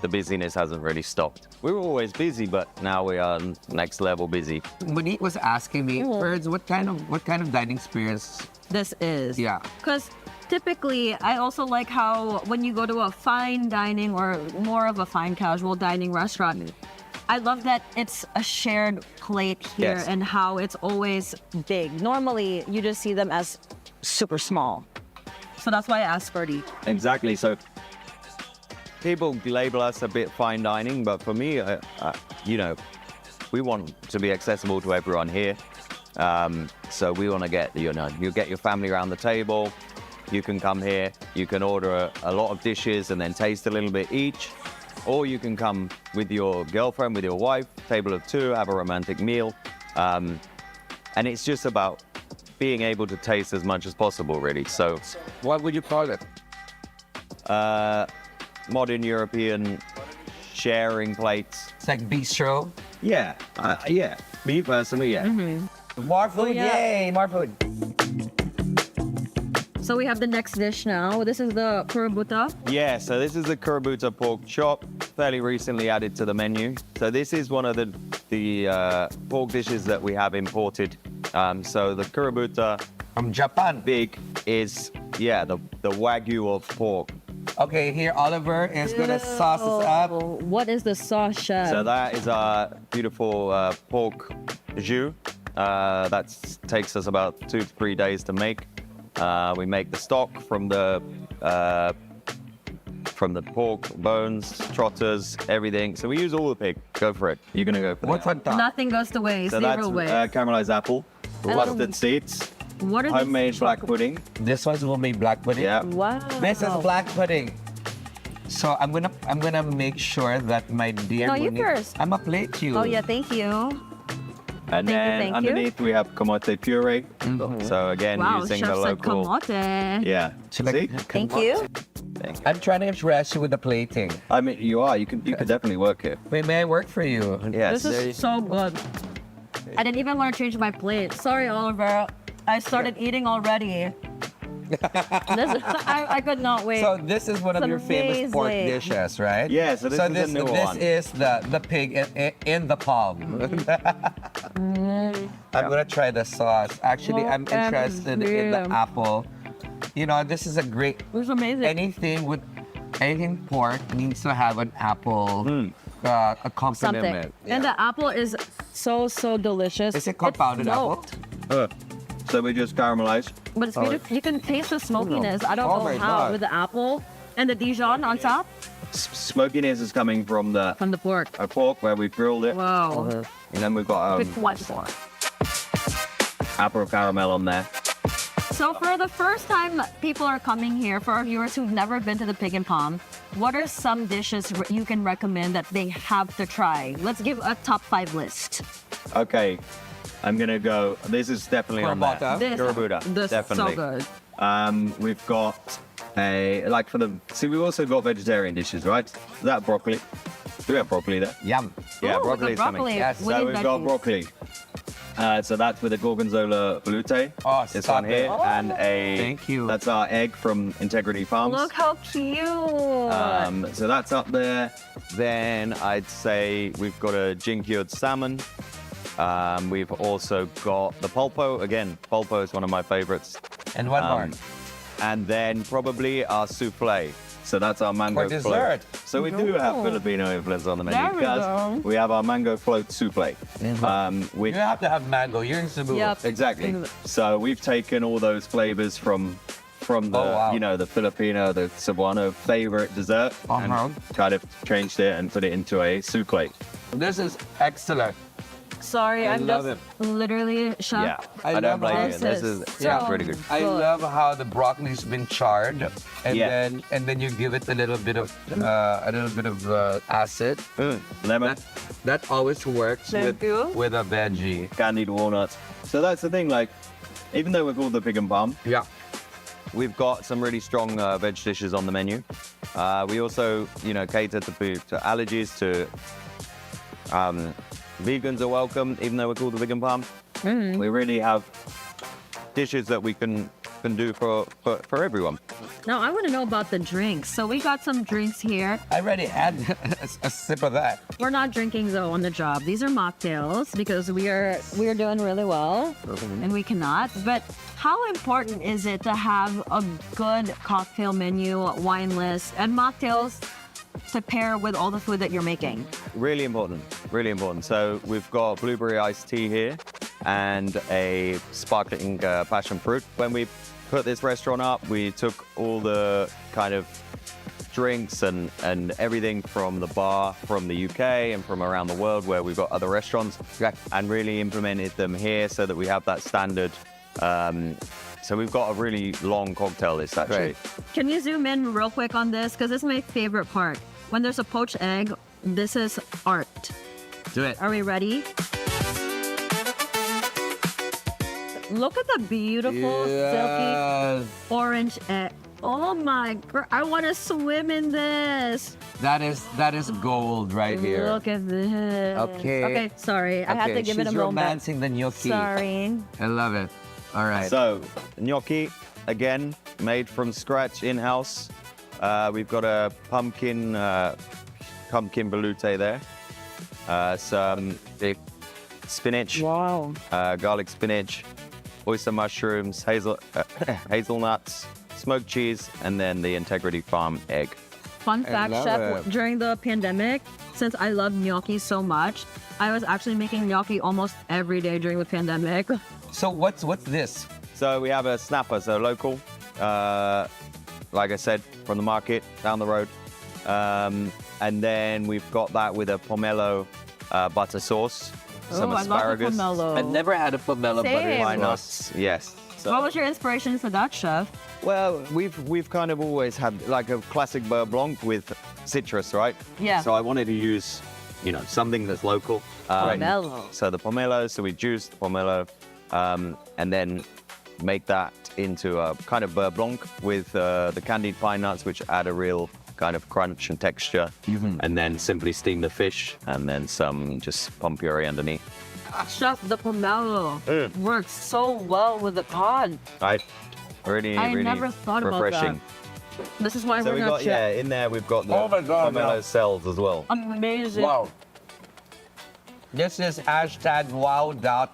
S3: the busyness hasn't really stopped. We were always busy, but now we are next level busy.
S2: Monique was asking me, Ferds, what kind of dining experience?
S20: This is.
S2: Yeah.
S20: Because typically, I also like how when you go to a fine dining or more of a fine casual dining restaurant, I love that it's a shared plate here and how it's always big. Normally, you just see them as super small. So that's why I asked Ferdi.
S3: Exactly. So people label us a bit fine dining, but for me, we want to be accessible to everyone here. So we want to get, you get your family around the table. You can come here, you can order a lot of dishes and then taste a little bit each. Or you can come with your girlfriend, with your wife, table of two, have a romantic meal. And it's just about being able to taste as much as possible, really. So,
S2: what would you call it?
S3: Modern European sharing plates.
S2: It's like bistro?
S3: Yeah. Me personally, yeah.
S2: More food, yay, more food.
S20: So we have the next dish now. This is the kurabuta.
S3: Yeah, so this is the kurabuta pork chop, fairly recently added to the menu. So this is one of the pork dishes that we have imported. So the kurabuta
S2: from Japan,
S3: big, is the wagyu of pork.
S2: Okay, here Oliver is gonna sauce us up.
S20: What is the sauce, chef?
S3: So that is our beautiful pork jus. That takes us about 2 to 3 days to make. We make the stock from the pork, bones, trotters, everything. So we use all the pig. Go for it. You're gonna go for
S2: What's on top?
S20: Nothing goes to waste.
S3: So
S20: Zero
S3: that's
S20: waste.
S3: caramelized apple, mustard seeds,
S20: What are
S3: homemade black pudding.
S2: This one's homemade black pudding.
S3: Yeah.
S20: Wow.
S2: This is black pudding. So I'm gonna make sure that my dear
S20: No, you
S2: Monique-
S20: first.
S2: I'm a plate you.
S20: Oh yeah, thank you.
S3: And then
S20: thank you.
S3: underneath we have kamote puree. So again,
S20: Wow,
S3: using
S20: chef
S3: the
S20: said
S3: local.
S20: kamote.
S3: Yeah. See?
S20: Thank you.
S2: I'm trying to impress you with the plating.
S3: I mean, you are. You could definitely work here.
S2: Wait, may I work for you?
S3: Yes.
S20: This is so good. I didn't even want to change my plate. Sorry, Oliver. I started eating already. I could not wait.
S2: So this is one of
S20: It's
S2: your famous pork
S20: amazing.
S2: dishes, right?
S3: Yeah, so this is a new one.
S2: This is the pig in the palm. I'm gonna try the sauce. Actually, I'm interested in the apple. This is a great.
S20: It was amazing.
S2: Anything pork needs to have an apple accompaniment.
S20: And the apple is so delicious.
S2: Is it compounded
S20: It's
S2: apple?
S20: smoked,
S3: So we just caramelize.
S20: But it's beautiful. You can taste the smokiness. I don't
S2: Oh
S20: know
S2: my
S20: how
S2: God.
S20: with the apple and the Dijon on top
S3: Smokiness is coming from the
S20: from the pork.
S3: pork where we grilled it.
S20: Wow.
S3: And then we've got
S20: Pick one more.
S3: apple caramel on there.
S20: So for the first time people are coming here, for our viewers who've never been to the Pig and Palm, what are some dishes you can recommend that they have to try? Let's give a top 5 list.
S3: Okay. I'm gonna go. This is definitely on there. Kurabuta.
S20: This
S3: Definitely.
S20: is so good.
S3: We've got we've also got vegetarian dishes, right? Is that broccoli? Do we have broccoli there?
S2: Yum.
S3: Yeah,
S20: Oh,
S3: broccoli is
S20: the
S3: coming.
S20: broccoli.
S2: Yes.
S20: with
S3: So we've got
S20: veggies.
S3: broccoli. So that's with a gorgonzola veloute.
S2: Oh,
S3: this
S2: stop
S3: one here,
S2: it.
S3: and a.
S2: Thank you.
S3: That's our egg from Integrity Farms.
S20: Look how cute.
S3: So that's up there. Then I'd say we've got a gin-cured salmon. We've also got the pulpo. Again, pulpo is one of my favorites.
S2: And one more.
S3: And then probably our souffle.
S21: So that's our mango
S2: For
S21: float.
S2: dessert.
S21: So we do have Filipino influence on the menu
S20: There we
S21: because
S20: go.
S21: we have our mango float souffle. Which
S2: You have to have mango. You're in Cebu.
S20: Yep.
S21: exactly. So we've taken all those flavors from the
S2: wow.
S21: you know, the Filipino, the Cebuano favorite dessert and kind of changed it and put it into a souffle.
S2: This is excellent.
S20: Sorry,
S2: I
S20: I'm
S2: love
S20: just literally shocked.
S21: Yeah,
S2: I
S21: I, don't
S2: love
S21: blame
S2: how
S21: you. This is
S20: so
S21: pretty good.
S2: I love how the broccoli's been charred, and
S21: Yeah.
S2: then you give it a little bit of acid.
S21: Lemon,
S2: That always works
S20: Thank you.
S2: with a veggie.
S21: candied walnuts. So that's the thing. Like, even though we're called the Pig and Palm,
S2: Yeah.
S21: we've got some really strong veg dishes on the menu. We also, you know, cater to allergies, to vegans are welcome, even though we're called the Vegan Palm. We really have dishes that we can do for everyone.
S20: Now I want to know about the drinks. So we got some drinks here.
S2: I already had a sip of that.
S20: We're not drinking though on the job. These are mocktails because we're doing really well and we cannot. But how important is it to have a good cocktail menu, wine list, and mocktails to pair with all the food that you're making?
S21: Really important, really important. So we've got blueberry iced tea here and a sparkling passion fruit. When we put this restaurant up, we took all the kind of drinks and everything from the bar from the UK and from around the world where we've got other restaurants and really implemented them here so that we have that standard. So we've got a really long cocktail list actually.
S20: Can you zoom in real quick on this? Because this is my favorite part. When there's a poached egg, this is art.
S2: Do it.
S20: Are we ready? Look at the beautiful, silky orange egg. Oh my god, I want to swim in this.
S2: That is gold right here.
S20: Look at this.
S2: Okay.
S20: Okay, sorry. I had to give it a
S2: She's
S20: moment.
S2: romancing the gnocchi.
S20: Sorry.
S2: I love it. All right.
S21: So gnocchi, again, made from scratch in-house. We've got a pumpkin veloute there. Some big spinach.
S20: Wow.
S21: Garlic spinach, oyster mushrooms, hazelnuts, smoked cheese, and then the Integrity Farm egg.
S20: Fun fact,
S2: love
S20: Chef,
S2: it.
S20: during the pandemic, since I love gnocchi so much, I was actually making gnocchi almost every day during the pandemic.
S2: So what's this?
S21: So we have a snapper, so local, like I said, from the market down the road. And then we've got that with a pomelo butter sauce, some
S20: I
S21: asparagus.
S20: love the pomelo.
S2: I've never had a pomelo butter
S20: Same.
S21: Pine
S2: sauce.
S21: nuts, yes. So,
S20: What was your inspiration for that, Chef?
S21: well, we've kind of always had like a classic beurre blanc with citrus, right?
S20: Yeah.
S21: So I wanted to use, you know, something that's local.
S20: Pomelo.
S21: So the pomelo, so we juice the pomelo, and then make that into a kind of beurre blanc with the candied pine nuts, which add a real kind of crunch and texture. And then simply steam the fish, and then some just palm puree underneath.
S20: Chef, the pomelo works so well with the cod.
S21: Right? Really,
S20: I
S21: really
S20: never thought about
S21: refreshing.
S20: This is why
S21: So
S20: we're
S21: we
S20: not
S21: got, yeah, in there we've got the
S2: Oh my God,
S21: pomelo
S2: wow.
S21: cells as well.
S20: Amazing.
S2: Wow. This is #wow.com.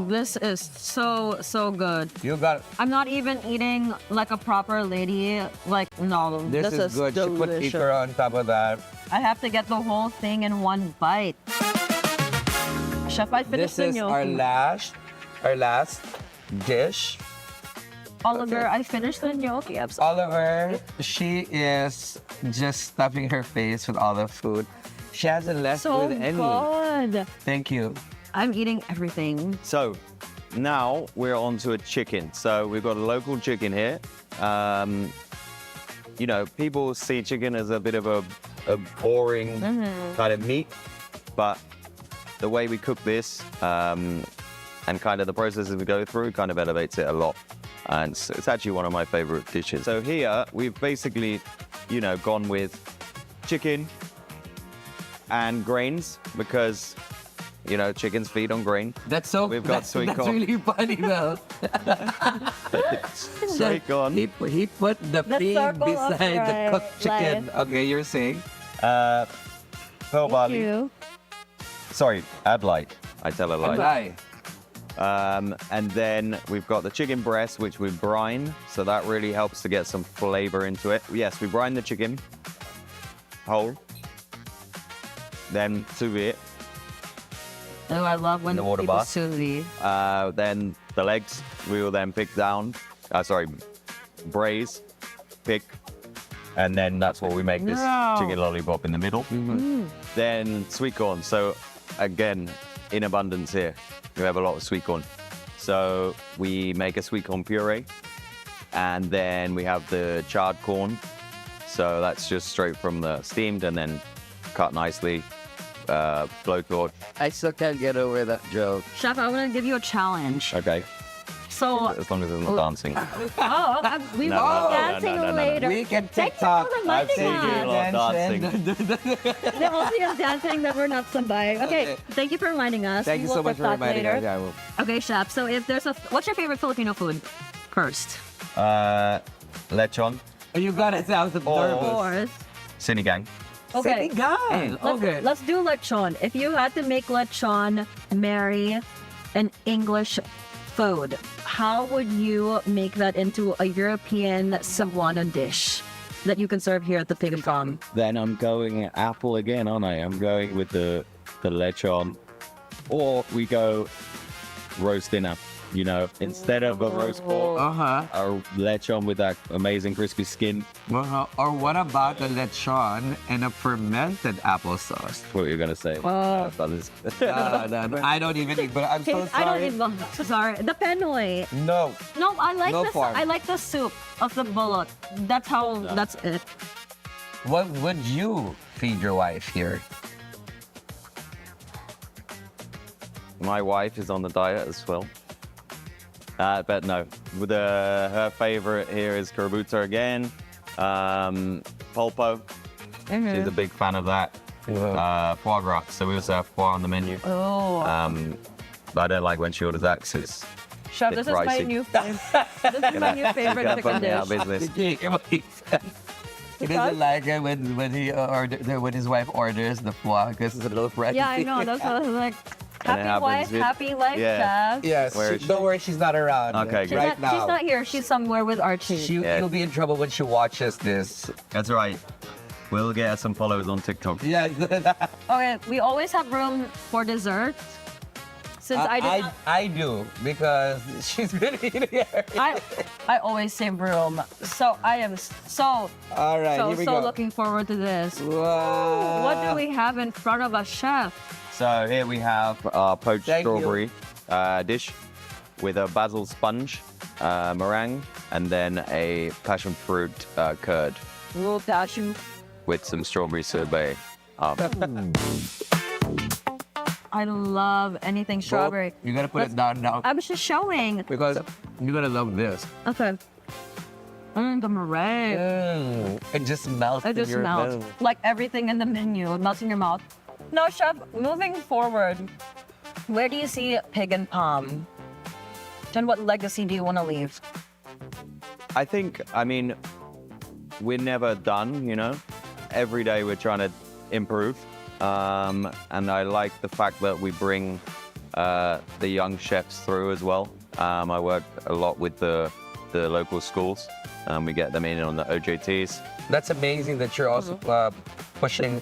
S20: This is so good.
S2: You got
S20: I'm not even eating like a proper lady. Like, no,
S2: this is good. She put
S20: delicious.
S2: ikra on top of that.
S20: I have to get the whole thing in one bite. Chef, I finished
S2: This
S20: the
S2: is our
S20: gnocchi.
S2: last dish.
S20: Oliver, I finished the gnocchi. I'm so
S2: Oliver, she is just stuffing her face with all the food. She hasn't left with any.
S20: good.
S2: Thank you.
S20: I'm eating everything.
S21: So now we're on to a chicken. So we've got a local chicken here. You know, people see chicken as a bit of a boring kind of meat, but the way we cook this and kind of the processes we go through kind of elevates it a lot. And so it's actually one of my favorite dishes. So here we've basically, you know, gone with chicken and grains because, you know, chickens feed on grain.
S2: That's so.
S21: We've got sweet
S2: that's
S21: corn.
S2: really funny though.
S21: Sweet corn.
S2: He put the feed
S20: circle of
S2: beside the
S20: life.
S2: cooked chicken. Okay, you're saying.
S21: Pearl barley.
S20: You.
S21: Sorry, add light. I tell a lie.
S2: Lie.
S21: And then we've got the chicken breast, which we brine. So that really helps to get some flavor into it. Yes, we brine the chicken whole. Then sous vide.
S20: Oh, I love when
S21: The water
S20: people
S21: bath.
S20: sous vide.
S21: Then the legs, we will then pick down. Braise, pick. And then that's what we make this chicken lollipop in the middle. Then sweet corn. So again, in abundance here. We have a lot of sweet corn. So we make a sweet corn puree. And then we have the charred corn. So that's just straight from the steamed and then cut nicely. Blowtorch.
S5: I still can't get over that joke.
S20: Chef, I want to give you a challenge.
S21: Okay.
S20: So,
S21: As long as it's not dancing.
S20: we
S21: No,
S20: will
S21: no,
S20: be dancing
S21: no.
S20: later.
S5: We can
S20: Thank
S5: TikTok.
S20: you for reminding
S21: seen you a lot dancing.
S20: They're all seeing us dancing that we're not somebody. Okay, thank you for reminding us.
S5: Thank
S20: We
S5: you
S20: will
S5: so much
S20: put
S5: for
S20: that
S5: reminding
S20: later.
S5: us. Yeah, I will.
S20: Okay, Chef, so if there's what's your favorite Filipino food? First.
S21: Lechon.
S5: You got it. I was nervous.
S20: Course.
S21: Sinigang.
S20: Okay.
S5: Okay.
S20: Let's do lechon. If you had to make lechon marry an English food, how would you make that into a European Cebuano dish that you can serve here at the Pig and Farm?
S21: Then I'm going apple again, aren't I? I'm going with the lechon. Or we go roast dinner. You know, instead of a roast pork, our lechon with that amazing crispy skin.
S5: Or what about a lechon and a fermented applesauce?
S21: What you're gonna say?
S5: No, I don't even eat, but I'm so
S20: I don't
S5: sorry.
S20: even. Sorry. The Penoy.
S5: No.
S20: No, I like
S5: No
S20: the
S5: farm.
S20: I like the soup of the bullet. That's how. That's it.
S5: What would you feed your wife here?
S21: My wife is on the diet as well. But no, with her favorite here is Karabuta again. Polpo. She's a big fan of that. Foie gras. So we also have foie on the menu.
S20: Oh.
S21: But I don't like when she orders that 'cause it's
S20: Chef,
S21: bit
S20: this is my
S21: pricey.
S20: new favorite. This is my new favorite
S21: gonna
S20: chicken
S21: put me out
S20: dish.
S21: of business.
S5: He doesn't like it when he when his wife orders the foie because it's a little pricey.
S20: Yeah, I know. That's what I was like.
S21: And it
S20: Happy
S21: happens
S20: wife,
S21: with-
S20: happy life,
S21: Yeah.
S20: Chef.
S5: Yes.
S21: Where is she?
S5: Don't worry, she's not around.
S21: Okay,
S20: She's,
S5: right now.
S20: she's not here. She's somewhere with Archie.
S5: She'll be in trouble when she watches this.
S21: That's right. We'll get her some followers on TikTok.
S5: Yeah.
S20: Okay, we always have room for dessert. Since I did not,
S5: I do because she's been eating here.
S20: I always save room. So I am so
S5: All right, here we
S20: so
S5: go.
S20: looking forward to this.
S5: Wow.
S20: What do we have in front of us, Chef?
S21: So here we have our poached
S5: Thank you.
S21: strawberry dish with a basil sponge, meringue, and then a passion fruit curd
S20: Ooh, passion.
S21: with some strawberry sorbet.
S20: I love anything strawberry.
S5: You gotta put it down now
S20: I was just showing.
S5: because you're gonna love this.
S20: Okay. The meringue.
S5: It just melts
S20: It
S5: in
S20: just
S5: your
S20: melts.
S5: mouth.
S20: Like everything in the menu. It melts in your mouth. No, Chef, moving forward, where do you see Pig and Palm? And what legacy do you want to leave?
S21: I think, I mean, we're never done, you know? Every day we're trying to improve. And I like the fact that we bring the young chefs through as well. I work a lot with the local schools. We get them in on the OJTs.
S5: That's amazing that you're also pushing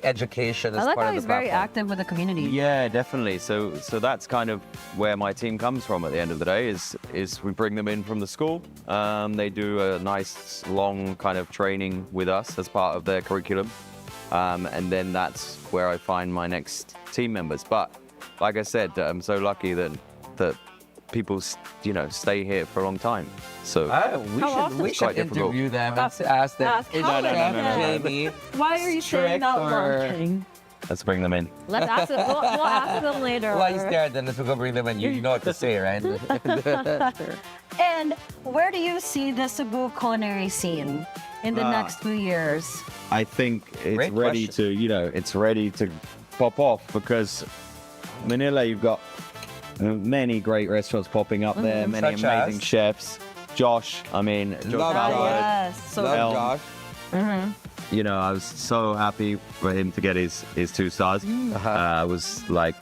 S5: education as
S20: I like
S5: part
S20: how
S5: of
S20: he's
S5: the
S20: very
S5: platform.
S20: active with the community.
S21: Yeah, definitely. So that's kind of where my team comes from at the end of the day is we bring them in from the school. They do a nice long kind of training with us as part of their curriculum. And then that's where I find my next team members. But like I said, I'm so lucky that people, stay here for a long time. So
S5: we should
S21: quite difficult.
S5: interview them. Ask them.
S20: Ask
S5: Is
S20: how
S5: Chef
S20: often?
S5: Jamie
S20: Why are you saying
S5: strict
S20: that
S5: or-
S20: one thing?
S21: Let's bring them in.
S20: Let's ask them. We'll ask them later.
S5: Why you scared? Then let's go bring them in. You know what to say, right?
S20: And where do you see the Cebu culinary scene in the next few years?
S21: I think it's
S5: Great
S21: ready
S5: question.
S21: it's ready to pop off because Manila, you've got many great restaurants popping up there, many
S5: Such
S21: amazing
S5: as?
S21: chefs. Josh,
S5: Love
S21: Salvador.
S20: Yes. So
S5: Love
S21: Elm.
S5: Josh.
S21: I was so happy for him to get his 2 stars. I was like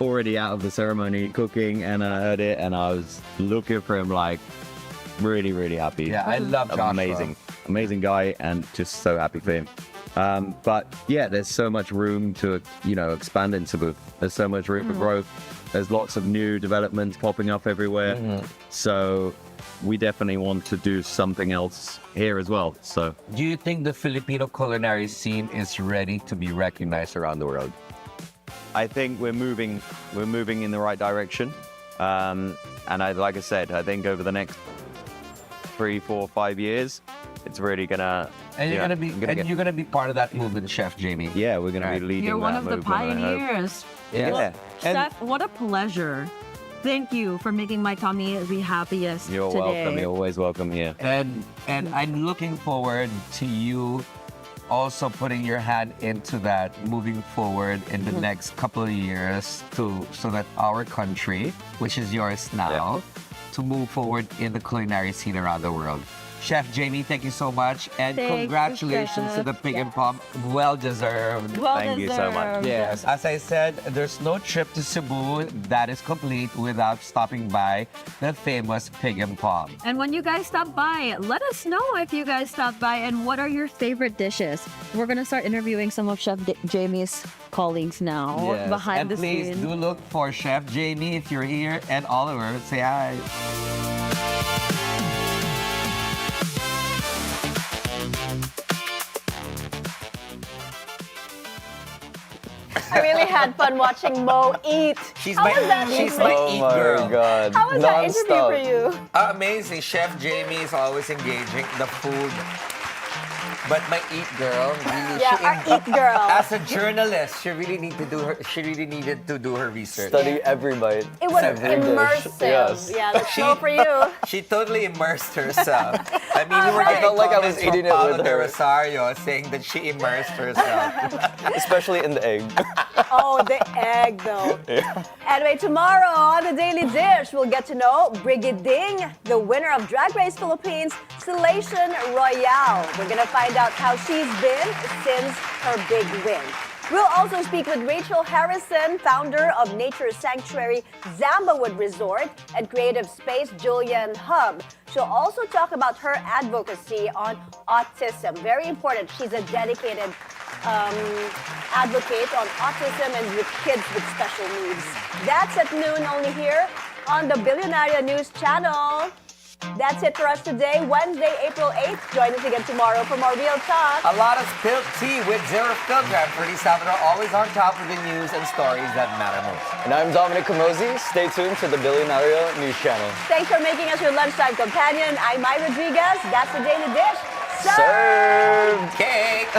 S21: already out of the ceremony cooking, and I heard it, and I was looking for him like really, really happy.
S5: Yeah, I love Joshua.
S21: Amazing guy, and just so happy for him. But yeah, there's so much room to, expand in Cebu. There's so much room for growth. There's lots of new developments popping up everywhere. So we definitely want to do something else here as well. So
S5: Do you think the Filipino culinary scene is ready to be recognized around the world?
S21: I think we're moving in the right direction. And like I said, I think over the next 3, 4, 5 years, it's really gonna.
S5: And you're gonna be part of that movement, Chef Jamie.
S21: Yeah, we're gonna be leading.
S20: You're one
S21: that
S20: of the
S21: movement, I hope.
S20: pioneers.
S21: Yeah.
S20: Well, Chef, what a pleasure. Thank you for making my tummy the happiest
S21: You're
S20: today.
S21: welcome. You're always welcome here.
S5: And I'm looking forward to you also putting your hand into that moving forward in the next couple of years so that our country, which is yours now, to move forward in the culinary scene around the world. Chef Jamie, thank you so much, and
S20: Thank you,
S5: congratulations to the Pig and Palm. Well deserved.
S20: Well
S21: Thank you so much.
S20: deserved.
S5: Yes, as I said, there's no trip to Cebu that is complete without stopping by the famous Pig and Palm.
S20: And when you guys stop by, let us know if you guys stop by and what are your favorite dishes. We're gonna start interviewing some of Chef Jamie's colleagues now
S5: Yes,
S20: behind the
S5: and please
S20: scene.
S5: do look for Chef Jamie if you're here, and Oliver, say hi.
S1: I really had fun watching Mo eat.
S5: She's
S1: How
S5: my
S1: was that
S5: she's
S1: evening?
S5: my eat girl.
S21: God.
S1: How was that interview
S21: Non-stop.
S1: for you?
S5: Amazing. Chef Jamie is always engaging. The food. But my eat girl, really,
S1: Yeah, our eat girl.
S5: as a journalist, she really needed to do her research.
S3: Study every bite.
S1: It was
S3: every dish.
S1: immersive.
S3: Yes.
S1: Yeah, let's go for you.
S5: She totally immersed herself. I mean, we were
S1: Alright.
S5: getting
S3: I felt like I was
S5: comments from
S3: eating it
S5: Paolo
S3: with
S5: de
S3: her.
S5: Rosario saying that she immersed herself.
S3: Especially in the egg.
S1: Oh, the egg though. Anyway, tomorrow on the Daily Dish, we'll get to know Brigitte Ding, the winner of Drag Race Philippines Selection Royale. We're gonna find out how she's been since her big win. We'll also speak with Rachel Harrison, founder of nature sanctuary Zambawood Resort and creative space Julian Hub. She'll also talk about her advocacy on autism. Very important. She's a dedicated advocate on autism and with kids with special needs. That's at noon only here on the Bilyonaryo News Channel. That's it for us today, Wednesday, April 8th. Join us again tomorrow for more Real Talk.
S5: A lot of spilled tea with zero filter. I'm Ferdi Salvador, always on top of the news and stories that matter most.
S3: And I'm Dominic Camozzi. Stay tuned to the Bilyonaryo News Channel.
S1: Thanks for making us your lunchtime companion. I'm Mai Rodriguez. That's the Daily Dish.
S3: Served!
S5: Cake!